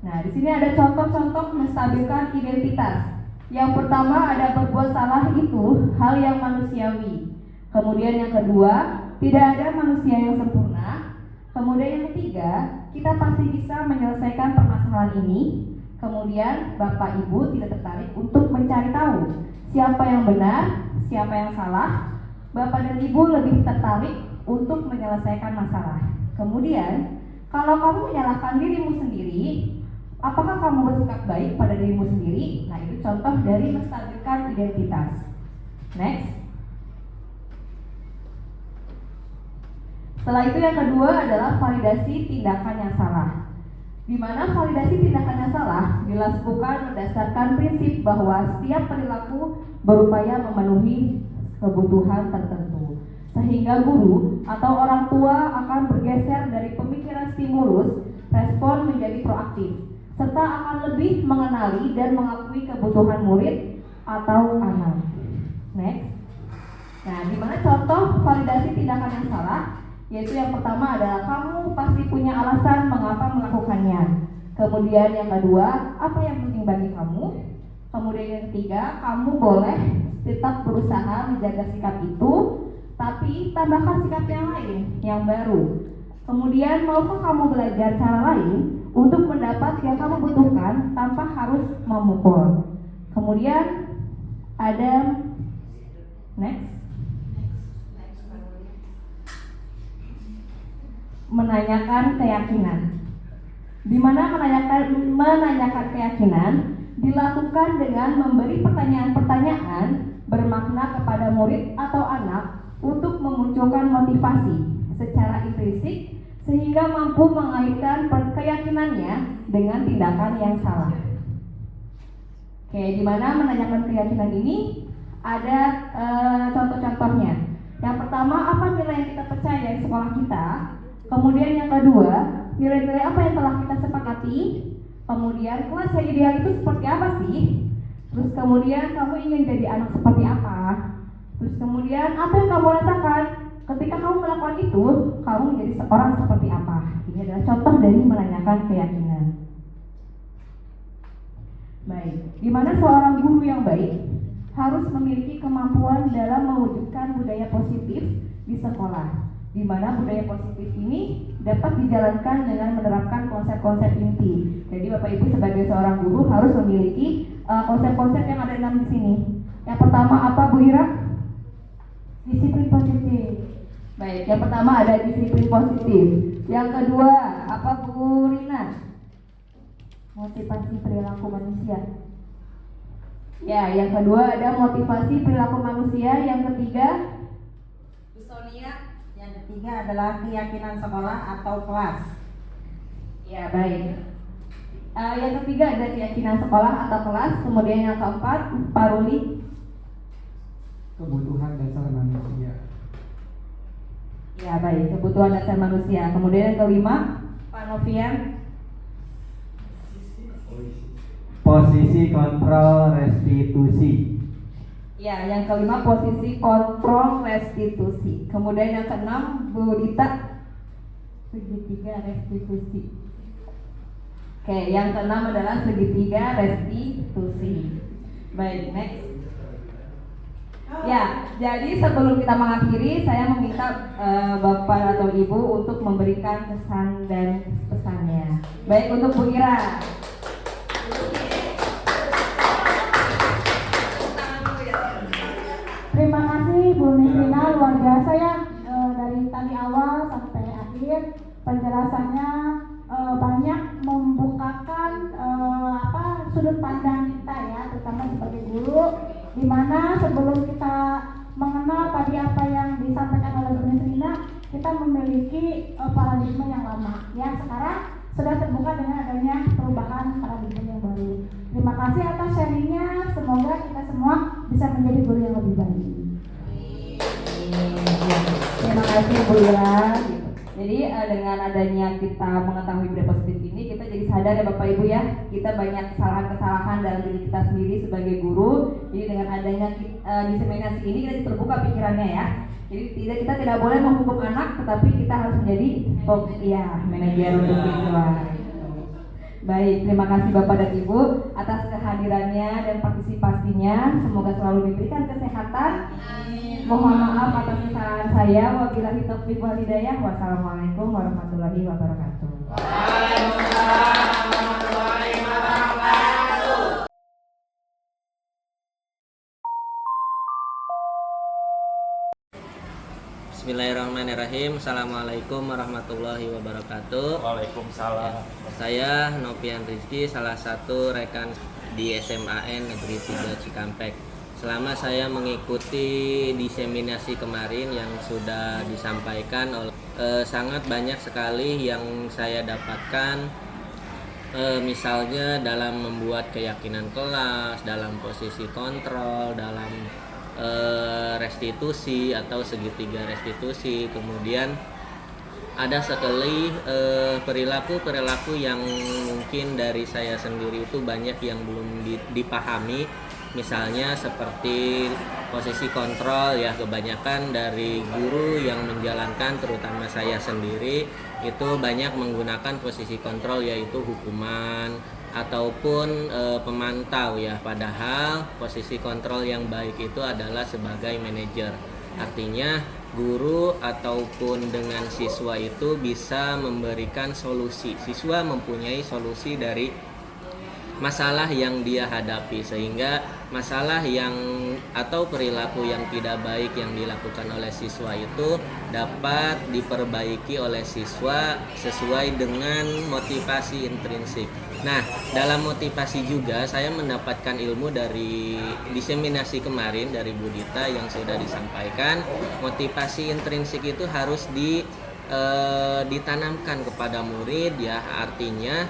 Nah, di sini ada contoh-contoh menstabilkan identitas. Yang pertama ada berbuat salah itu hal yang manusiawi. Kemudian yang kedua, tidak ada manusia yang sempurna. Kemudian yang ketiga, kita pasti bisa menyelesaikan permasalahan ini. Kemudian Bapak Ibu tidak tertarik untuk mencari tahu siapa yang benar, siapa yang salah. Bapak dan Ibu lebih tertarik untuk menyelesaikan masalah. Kemudian, kalau kamu menyalahkan dirimu sendiri, apakah kamu bersikap baik pada dirimu sendiri? Nah, itu contoh dari menstabilkan identitas. Next. Setelah itu yang kedua adalah validasi tindakan yang salah. Di mana validasi tindakan yang salah dilakukan berdasarkan prinsip bahwa setiap perilaku berupaya memenuhi kebutuhan tertentu. Sehingga guru atau orang tua akan bergeser dari pemikiran stimulus, respon menjadi proaktif, serta akan lebih mengenali dan mengakui kebutuhan murid atau anak. Next. Nah, di mana contoh validasi tindakan yang salah? Yaitu yang pertama adalah kamu pasti punya alasan mengapa melakukannya. Kemudian yang kedua, apa yang penting bagi kamu? Kemudian yang ketiga, kamu boleh tetap berusaha menjaga sikap itu, tapi tambahkan sikap yang lain, yang baru. Kemudian maukah kamu belajar cara lain untuk mendapat yang kamu butuhkan tanpa harus memukul. Kemudian ada next. Menanyakan keyakinan. Di mana menanyakan keyakinan dilakukan dengan memberi pertanyaan-pertanyaan bermakna kepada murid atau anak untuk memunculkan motivasi secara intrinsik sehingga mampu mengaitkan keyakinannya dengan tindakan yang salah. Oke, di mana menanyakan keyakinan ini ada contoh-contohnya. Yang pertama, apa nilai yang kita percaya di sekolah kita? Kemudian yang kedua, nilai-nilai apa yang telah kita sepakati? Kemudian kelas yang ideal itu seperti apa sih? Terus kemudian kamu ingin jadi anak seperti apa? Terus kemudian apa yang kamu rasakan ketika kamu melakukan itu? Kamu menjadi seorang seperti apa? Ini adalah contoh dari menanyakan keyakinan. Baik, di mana seorang guru yang baik harus memiliki kemampuan dalam mewujudkan budaya positif di sekolah, di mana budaya positif ini dapat dijalankan dengan menerapkan konsep-konsep inti. Jadi Bapak Ibu sebagai seorang guru harus memiliki konsep-konsep yang ada 6 di sini. Yang pertama apa Bu Ira? Disiplin positif. Baik, yang pertama ada disiplin positif. Yang kedua apa Bu Rina? Motivasi perilaku manusia. Ya, yang kedua ada motivasi perilaku manusia. Yang ketiga Bu Sonia, yang ketiga adalah keyakinan sekolah atau kelas. ya baik. Yang ketiga ada keyakinan sekolah atau kelas. Kemudian yang keempat Pak Ruli. Kebutuhan dasar manusia. Ya baik, kebutuhan dasar manusia. Kemudian yang kelima Pak Novian. Posisi kontrol restitusi. Ya, yang kelima posisi kontrol restitusi. Kemudian yang keenam Bu Dita. Segitiga restitusi. Oke, yang keenam adalah segitiga restitusi. Baik, next. Ya, jadi sebelum kita mengakhiri, saya meminta Bapak atau Ibu untuk memberikan kesan dan pesannya. Baik, untuk Bu Ira. Terima kasih Bu Nisrina, luar biasa ya, dari tadi awal sampai akhir penjelasannya banyak membukakan sudut pandang kita ya, terutama sebagai guru, di mana sebelum kita mengenal tadi apa yang disampaikan oleh Bu Nisrina, kita memiliki paradigma yang lama ya. Sekarang sudah terbuka dengan adanya perubahan paradigma yang baru. Terima kasih atas sharingnya, semoga kita semua bisa menjadi guru yang lebih baik. Terima kasih Bu Ira. Jadi dengan adanya kita mengetahui budaya positif ini, kita jadi sadar ya Bapak Ibu ya, kita banyak kesalahan-kesalahan dalam diri kita sendiri sebagai guru. Jadi dengan adanya diseminasi ini kita terbuka pikirannya ya. Jadi kita tidak boleh menghukum anak, tetapi kita harus menjadi manajer untuk siswa. Baik, terima kasih Bapak dan Ibu atas kehadirannya dan partisipasinya. Semoga selalu diberikan kesehatan. Mohon maaf atas kesalahan saya. Wabillahi taufiq wal hidayah. Wassalamualaikum warahmatullahi wabarakatuh. Bismillahirrahmanirrahim. Assalamualaikum warahmatullahi wabarakatuh. Waalaikumsalam. Saya Novian Rizky, salah satu rekan di SMAN Negeri 3 Cikampek. Selama saya mengikuti diseminasi kemarin yang sudah disampaikan, sangat banyak sekali yang saya dapatkan. Misalnya dalam membuat keyakinan kelas, dalam posisi kontrol, dalam restitusi atau segitiga restitusi. Kemudian ada sekali perilaku yang mungkin dari saya sendiri itu banyak yang belum dipahami. Misalnya seperti posisi kontrol ya, kebanyakan dari guru yang menjalankan, terutama saya sendiri, itu banyak menggunakan posisi kontrol, yaitu hukuman ataupun pemantau ya. Padahal posisi kontrol yang baik itu adalah sebagai manajer. Artinya guru ataupun dengan siswa itu bisa memberikan solusi. Siswa mempunyai solusi dari masalah yang dia hadapi, sehingga masalah yang atau perilaku yang tidak baik yang dilakukan oleh siswa itu dapat diperbaiki oleh siswa sesuai dengan motivasi intrinsik. Nah, dalam motivasi juga saya mendapatkan ilmu dari diseminasi kemarin dari Bu Dita yang sudah disampaikan. Motivasi intrinsik itu harus ditanamkan kepada murid ya, artinya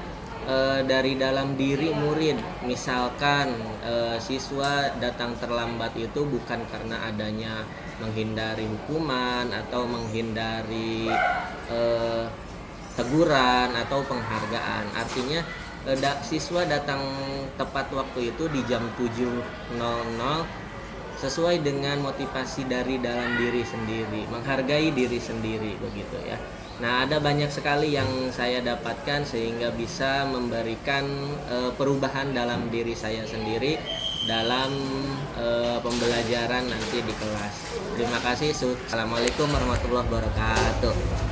dari dalam diri murid. Misalkan siswa datang terlambat itu bukan karena adanya menghindari hukuman atau menghindari teguran atau penghargaan. Artinya siswa datang tepat waktu itu di jam 7.00 sesuai dengan motivasi dari dalam diri sendiri, menghargai diri sendiri begitu ya. Nah, ada banyak sekali yang saya dapatkan sehingga bisa memberikan perubahan dalam diri saya sendiri dalam pembelajaran nanti di kelas. Terima kasih. Assalamualaikum warahmatullahi wabarakatuh.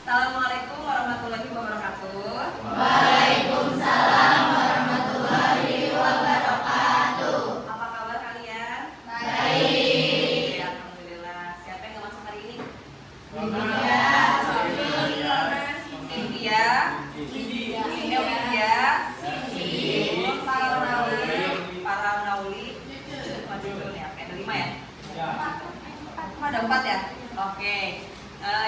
Assalamualaikum warahmatullahi wabarakatuh. Waalaikumsalam warahmatullahi wabarakatuh. Apa kabar kalian? Baik. Alhamdulillah. Siapa yang nggak masuk hari ini? Cynthia, para Nauli, maju dulu nih. Oke, ada 5 ya? Ada 4 ya? Oke.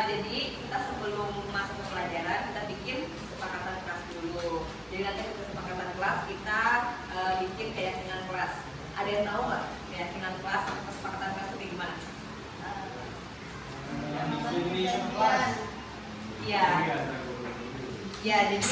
Jadi kita sebelum masuk ke pelajaran kita bikin kesepakatan kelas dulu. Jadi nanti di kesepakatan kelas kita bikin keyakinan kelas. Ada yang tahu nggak keyakinan kelas atau kesepakatan kelas itu gimana? Iya. Ya, jadi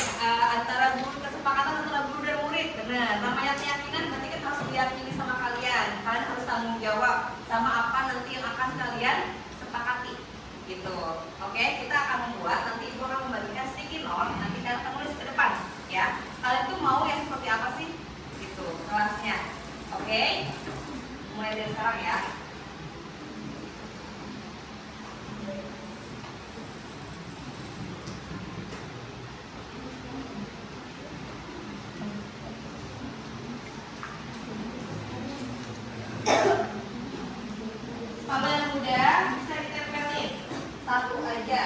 antara guru kesepakatan antara guru dan murid. Benar. Namanya keyakinan berarti kan harus diyakini sama kalian. Kalian harus tanggung jawab sama apa nanti yang akan kalian sepakati. Gitu. Oke, kita akan membuat, nanti ibu akan membagikan sticky note, nanti kalian akan tulis ke depan ya. Kalian tuh mau yang seperti apa sih? Gitu, kelasnya. Oke, mulai dari sekarang ya. Mama yang muda bisa ditempelin satu aja.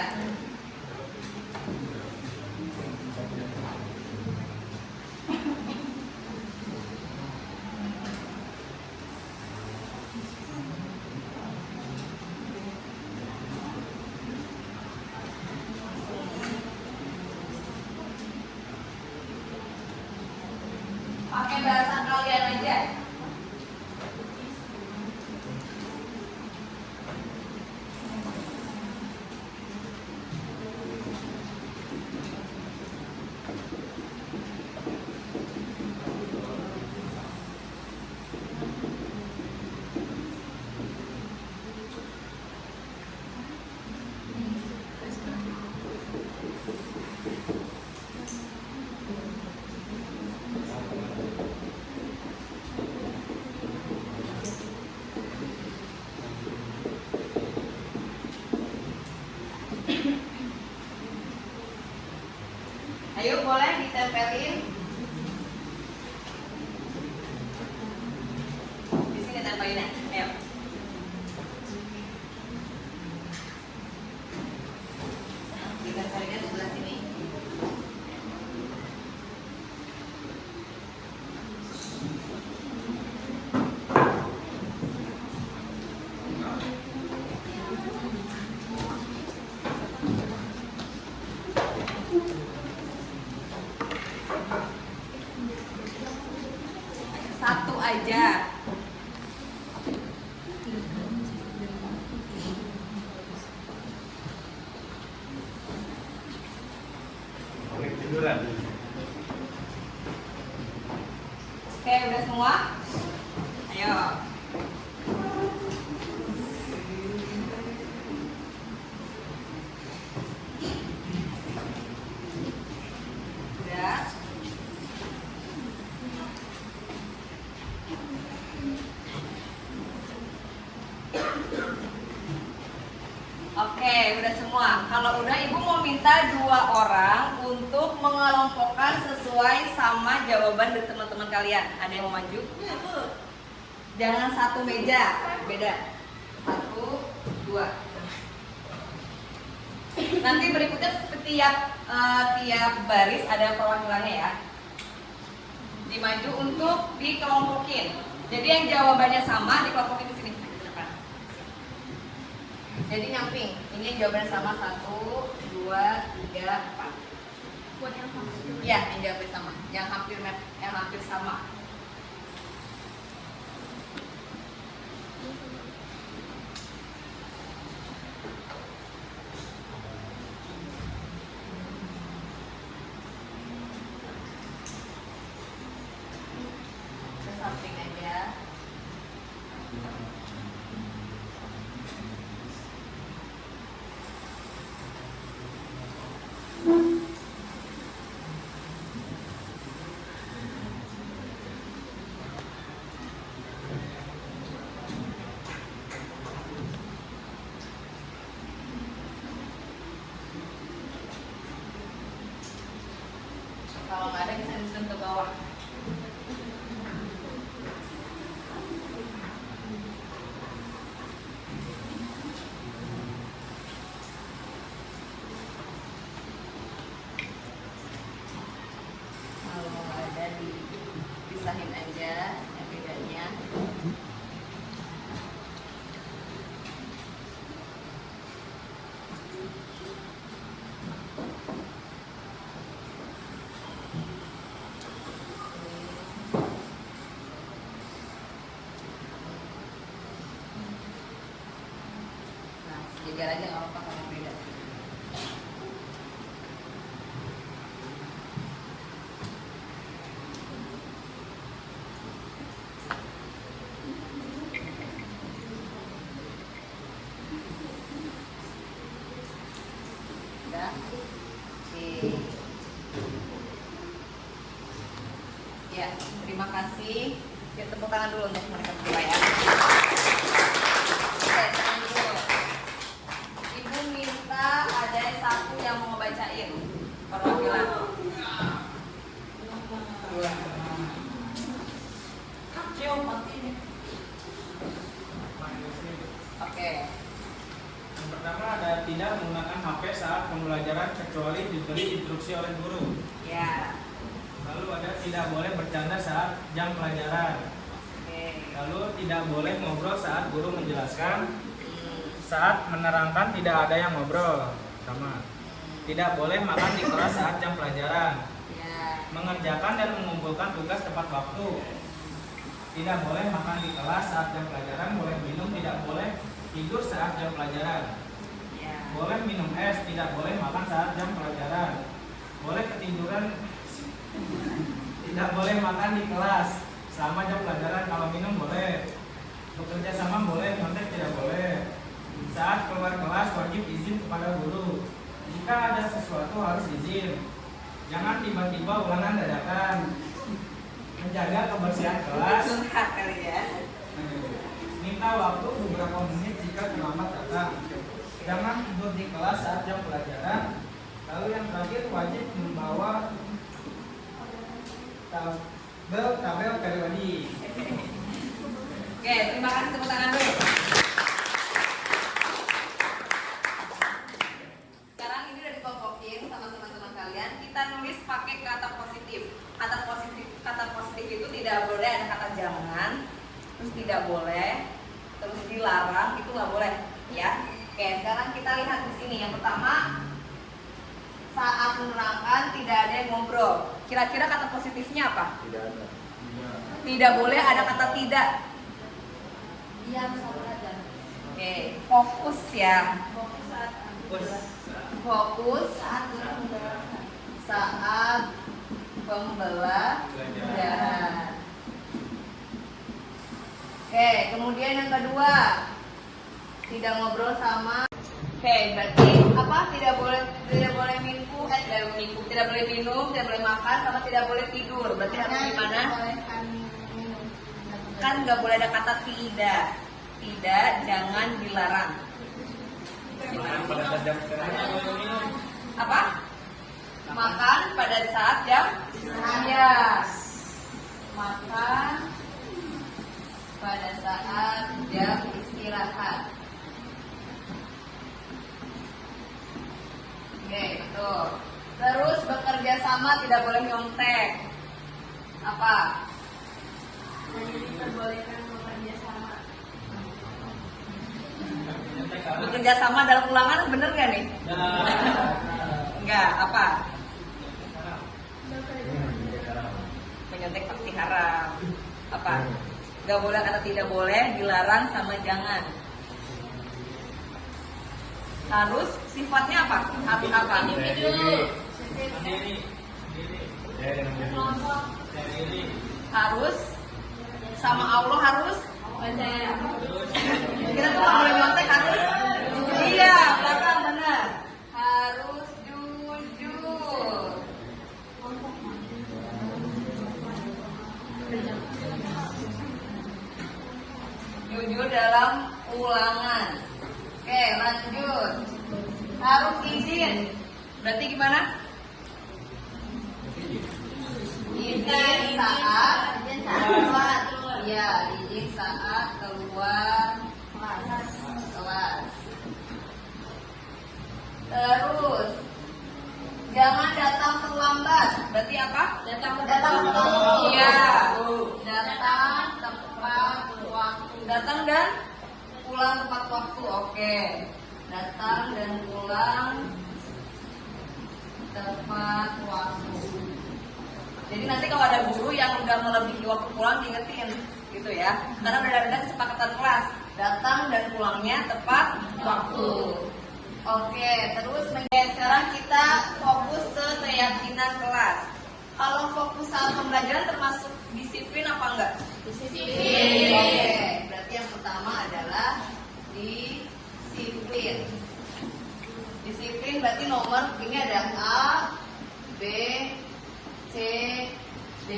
Pakai bahasa kalian aja. Ayo boleh ditempelin. Di sini tempelinnya. Ayo. Ditempelinnya sebelah sini. Satu aja. Oke, udah semua? Ayo. Udah. Oke, udah semua. Kalau udah, ibu mau minta 2 orang untuk mengelompokkan sesuai sama jawaban dari teman-teman kalian. Ada yang mau maju? Jangan satu meja, beda. 1, 2. Nanti berikutnya tiap baris ada perwakilannya ya. Dimaju untuk dikelompokin. Jadi yang jawabannya sama dikelompokin di sini. Jadi nyamping. Ini yang jawabannya sama 1, 2, 3, 4. Buat yang sama. Iya, yang jawabannya sama. Yang hampir sama. Ke samping aja. Kalau nggak ada bisa nyusun ke bawah. Kalau nggak ada dipisahin aja yang bedanya. Nah, sejajar aja nggak apa-apa kalau yang beda. Udah. Oke. Ya, terima kasih. Kita tepuk tangan dulu untuk mereka berdua ya. Oke, tangan dulu. Ibu minta ada satu yang mau ngebacain perwakilan. Oke. Yang pertama ada tidak menggunakan HP saat pembelajaran kecuali diberi instruksi oleh guru. Ya. Lalu ada tidak boleh bercanda saat jam pelajaran. Oke. Lalu tidak boleh ngobrol saat guru menjelaskan. Saat menerangkan tidak ada yang ngobrol. Sama. Tidak boleh makan di kelas saat jam pelajaran. Ya. Mengerjakan dan mengumpulkan tugas tepat waktu. Tidak boleh makan di kelas saat jam pelajaran. Boleh minum, tidak boleh tidur saat jam pelajaran. Ya. Boleh minum es, tidak boleh makan saat jam pelajaran. Boleh ketiduran, tidak boleh makan di kelas selama jam pelajaran. Kalau minum boleh. Bekerja sama boleh, nyontek tidak boleh. Saat keluar kelas wajib izin kepada guru. Jika ada sesuatu harus izin. Jangan tiba-tiba ulangan dadakan. Menjaga kebersihan kelas. Curhat kali ya. Minta waktu beberapa menit jika terlambat datang. Jangan tidur di kelas saat jam pelajaran. Lalu yang terakhir wajib membawa tabel periodi. Oke, terima kasih, tepuk tangan dulu. Sekarang ini udah dikelompokin sama teman-teman kalian. Kita nulis pakai kata positif. Kata positif itu tidak boleh ada kata jangan, terus tidak boleh, terus dilarang, itu nggak boleh, ya. Oke, sekarang kita lihat di sini. Yang pertama, saat menerangkan tidak ada yang ngobrol. Kira-kira kata positifnya apa? Tidak ada. Tidak boleh ada kata tidak. Diam saja. Oke, fokus ya. Fokus saat pembelajaran. Oke, kemudian yang kedua, tidak ngobrol sama. Oke, berarti apa? Tidak boleh minum, tidak boleh minum, tidak boleh makan, sama tidak boleh tidur. Berarti harus gimana? Kan nggak boleh ada kata tidak. Tidak, jangan dilarang. Apa? Makan pada saat jam. Ya. Makan pada saat jam istirahat. Oke, betul. Terus bekerja sama tidak boleh nyontek. Apa? Bekerja sama dalam ulangan bener gak nih? Enggak, apa? Menyontek pasti haram. Apa? Gak boleh kata tidak boleh, dilarang sama jangan. Harus sifatnya apa? Harus apa? Harus sama Allah harus. Kita tuh nggak boleh nyontek, harus. Iya, belakang benar. Harus jujur. Jujur dalam ulangan. Oke, lanjut. Harus izin. Berarti gimana? Izin saat keluar. Ya, izin saat keluar kelas. Terus jangan datang terlambat. Berarti apa? Datang terlambat. Iya. Datang tepat waktu. Datang dan pulang tepat waktu. Oke. Datang dan pulang tepat waktu. Jadi nanti kalau ada guru yang udah melebihi waktu pulang diingetin gitu ya. Karena udah ada kesepakatan kelas. Datang dan pulangnya tepat waktu. Oke, terus sekarang kita fokus ke keyakinan kelas. Kalau fokus saat pembelajaran termasuk disiplin apa enggak? Disiplin. Oke, berarti yang pertama adalah disiplin. Disiplin berarti nomor ini ada A, B, C, D,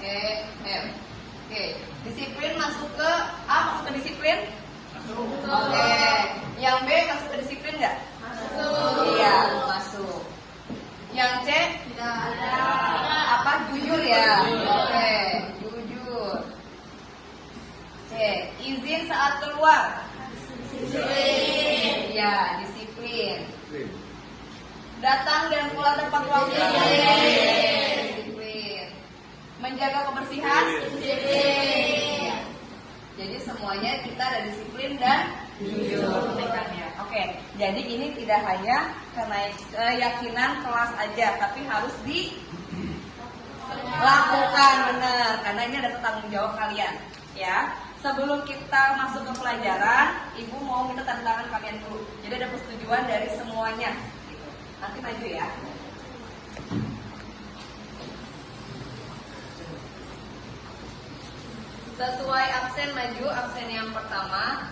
E, F. Oke, disiplin masuk ke A, masuk ke disiplin? Oke, yang B masuk ke disiplin nggak? Masuk. Iya, masuk. Yang C? Tidak. Apa? Jujur ya? Oke, jujur. C, izin saat keluar? Disiplin. Ya, disiplin. Datang dan pulang tepat waktu? Disiplin. Menjaga kebersihan? Disiplin. Jadi semuanya kita ada disiplin dan jujur. Oke, jadi ini tidak hanya keyakinan kelas aja, tapi harus dilakukan benar, karena ini ada tanggung jawab kalian. Ya, sebelum kita masuk ke pelajaran, Ibu mau minta tanda tangan kalian dulu. Jadi ada persetujuan dari semuanya. Gitu. Nanti maju ya. Sesuai absen maju, absen yang pertama.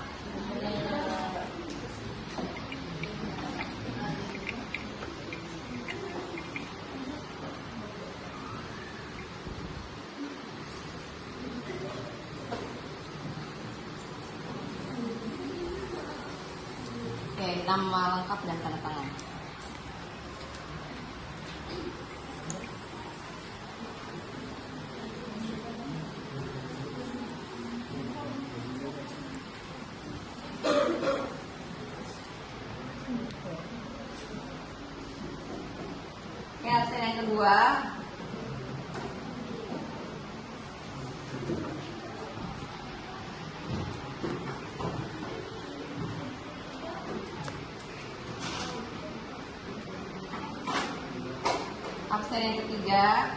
Oke, nama lengkap dan tanda tangan. Oke, absen yang kedua. Absen yang ketiga.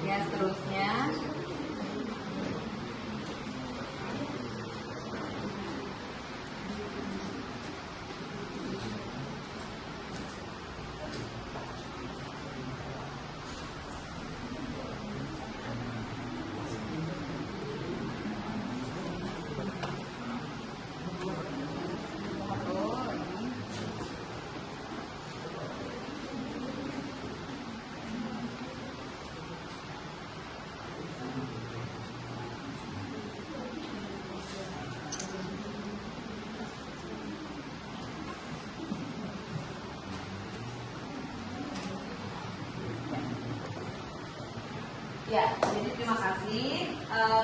Ya, seterusnya. Ya, jadi terima kasih.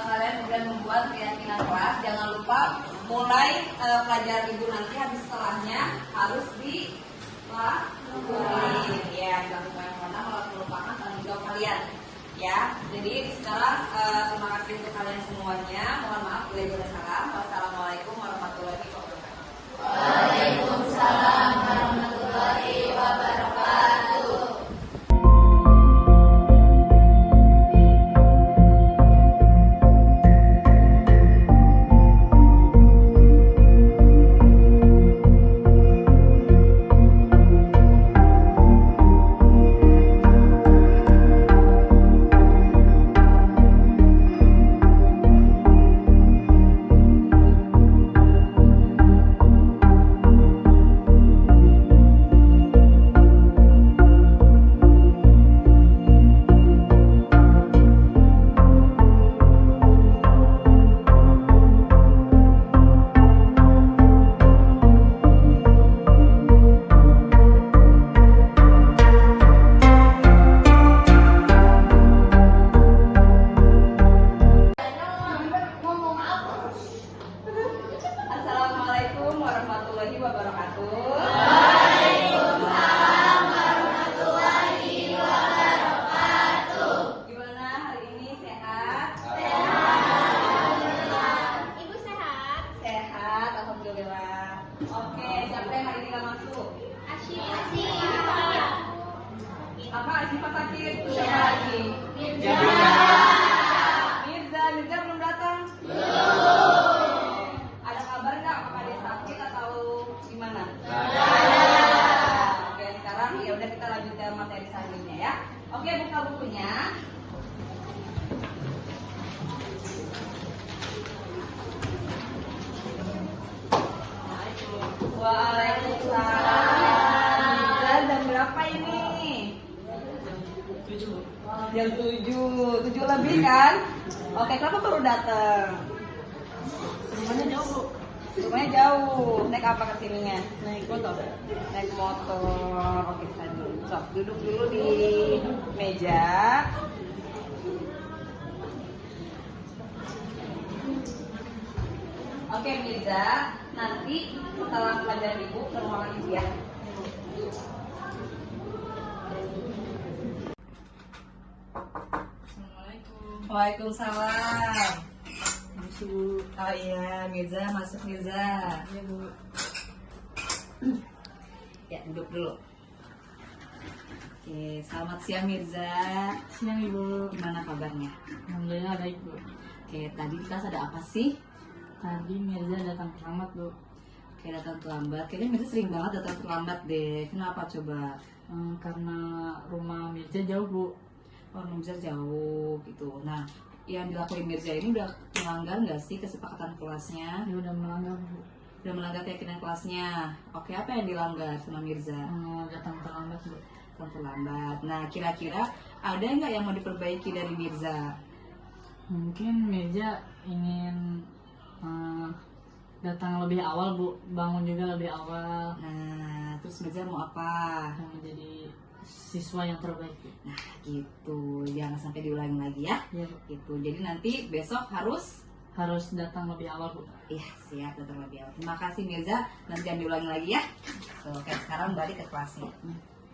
Kalian sudah membuat keyakinan kelas. Jangan lupa mulai pelajaran ibu nanti habis setelahnya harus dilakukan. Ya, dilakukan karena malah melupakan tanggung jawab kalian. Ya, jadi sekarang terima kasih untuk kalian semuanya. Mohon maaf bila ada salah. Wassalamualaikum warahmatullahi wabarakatuh. Waalaikumsalam warahmatullahi wabarakatuh. Assalamualaikum warahmatullahi wabarakatuh. Waalaikumsalam warahmatullahi wabarakatuh. Gimana hari ini, sehat? Sehat. Ibu sehat? Sehat, alhamdulillah. Oke, siapa yang hari ini gak masuk? Asyifa. Apa Asyifa sakit? Siapa lagi? Mirza. Mirza belum datang? Ada kabar nggak apakah dia sakit atau gimana? Oke, sekarang ya udah kita lanjut ke materi selanjutnya ya. Oke, buka bukunya. Waalaikumsalam. Jam berapa ini? 7. Jam 7 lebih kan? Oke, kenapa baru datang? Rumahnya jauh, Bu. Rumahnya jauh. Naik apa ke sininya? Naik motor. Naik motor. Oke, sok duduk dulu di meja. Oke, Mirza, nanti setelah pelajaran ibu ke ruangan ibu ya. Waalaikumsalam. Oh iya, Mirza, masuk Mirza. Iya, Bu. Ya, duduk dulu. Oke, selamat siang Mirza. Siang Ibu. Gimana kabarnya? Alhamdulillah baik Bu. Oke, tadi di kelas ada apa sih? Tadi Mirza datang terlambat Bu. Oke, datang terlambat. Kayaknya Mirza sering banget datang terlambat deh. Kenapa coba? Karena rumah Mirza jauh Bu. Oh, Mirza jauh gitu. Nah, yang dilakuin Mirza ini udah melanggar nggak sih kesepakatan kelasnya? Dia udah melanggar Bu. Udah melanggar keyakinan kelasnya. Oke, apa yang dilanggar sama Mirza? Datang terlambat Bu. Datang terlambat. Nah, kira-kira ada nggak yang mau diperbaiki dari Mirza? Mungkin Mirza ingin datang lebih awal Bu, bangun juga lebih awal. Nah, terus Mirza mau apa? Menjadi siswa yang terbaik Bu. Nah, gitu. Jangan sampai diulangi lagi ya. Iya Bu. Gitu. Jadi nanti besok harus datang lebih awal Bu. iya, siap, datang lebih awal. Terima kasih Mirza. Nanti jangan diulangi lagi ya. Oke, sekarang balik ke kelasnya.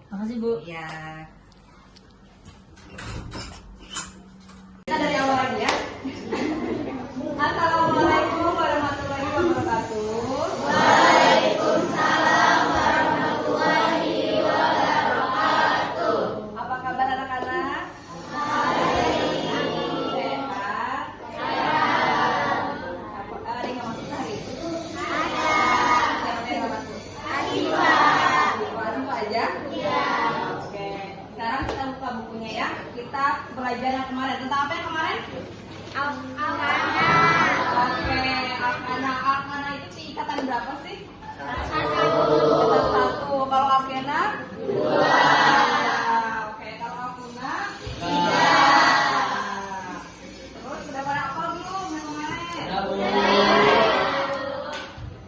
Makasih Bu. Ya. Kita dari awal lagi ya. Assalamualaikum warahmatullahi wabarakatuh. Waalaikumsalam warahmatullahi wabarakatuh. Apa kabar anak-anak? Sehat? Ada yang nggak masuk hari? Ada. Siapa yang nggak masuk? Asyifa aja? Iya. Oke. Sekarang kita buka bukunya ya. Kita belajar yang kemarin. Tentang apa yang kemarin? Oke, Akana itu tingkatan berapa sih? 1. Kalau Akena? 2. Oke, kalau Akuna? 3. Terus sudah pada hafal belum yang kemarin?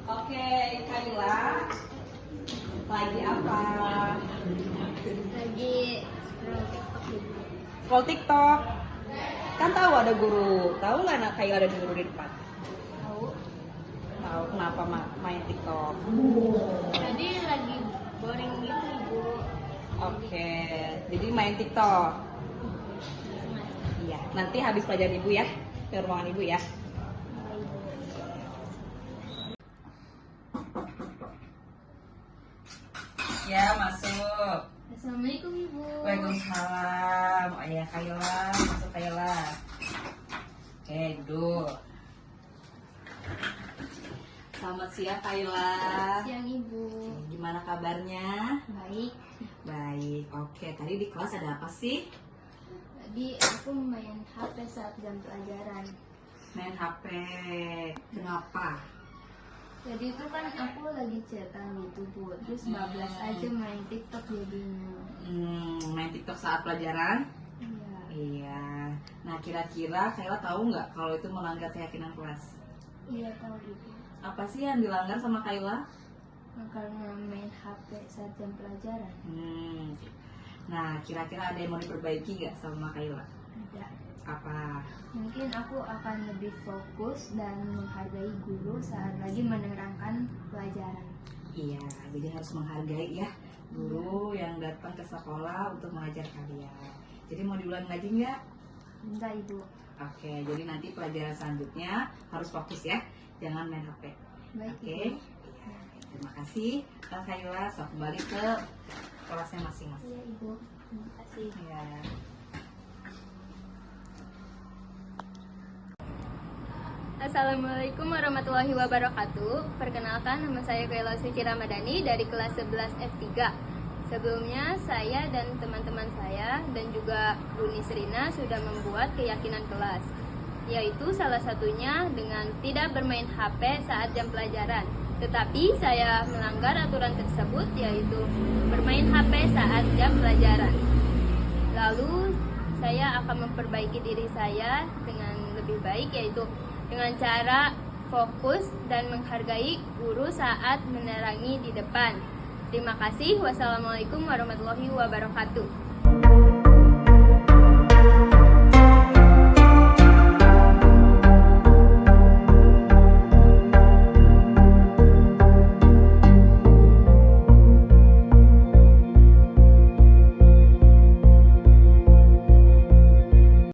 Oke, Kaila. Lagi apa? Lagi scroll TikTok. Kan tahu ada guru. Tahu nggak anak Kayla ada guru di depan? Tahu. Tahu kenapa main TikTok? Tadi lagi boring gitu Ibu. Oke, jadi main TikTok. Iya, nanti habis pelajaran Ibu ya, ke ruangan Ibu ya. Ya, masuk. Assalamualaikum Ibu. Waalaikumsalam. Oh ya, Kayla, masuk Kayla. Oke, duduk. Selamat siang Kayla. Siang Ibu. Gimana kabarnya? Baik. Baik. Oke, tadi di kelas ada apa sih? Tadi aku main HP saat jam pelajaran. Main HP. Kenapa? Jadi itu kan aku lagi chatan gitu Bu. Terus bablas aja main TikTok jadinya. Main TikTok saat pelajaran? Iya. Iya. Nah, kira-kira Kayla tahu nggak kalau itu melanggar keyakinan kelas? Iya tahu Ibu. Apa sih yang dilanggar sama Kayla? Karena main HP saat jam pelajaran. Nah, kira-kira ada yang mau diperbaiki nggak sama Kayla? Ada. Apa? Mungkin aku akan lebih fokus dan menghargai guru saat lagi menerangkan pelajaran. Iya, jadi harus menghargai ya guru yang datang ke sekolah untuk mengajar kalian. Jadi mau diulang lagi nggak? Enggak Ibu. Oke, jadi nanti pelajaran selanjutnya harus fokus ya, jangan main HP. Baik Oke, Ibu. iya. Terima kasih Kak Kayla. So, kembali ke kelasnya masing-masing. Iya Ibu. Terima kasih. Ya. Assalamualaikum warahmatullahi wabarakatuh. Perkenalkan, nama saya Kayla Suci Ramadhani dari kelas 11 F3. Sebelumnya saya dan teman-teman saya dan juga Bu Nisrina sudah membuat keyakinan kelas, yaitu salah satunya dengan tidak bermain HP saat jam pelajaran. Tetapi saya melanggar aturan tersebut, yaitu bermain HP saat jam pelajaran. Lalu saya akan memperbaiki diri saya dengan lebih baik, yaitu dengan cara fokus dan menghargai guru saat menerangi di depan. Terima kasih. Wassalamualaikum warahmatullahi wabarakatuh.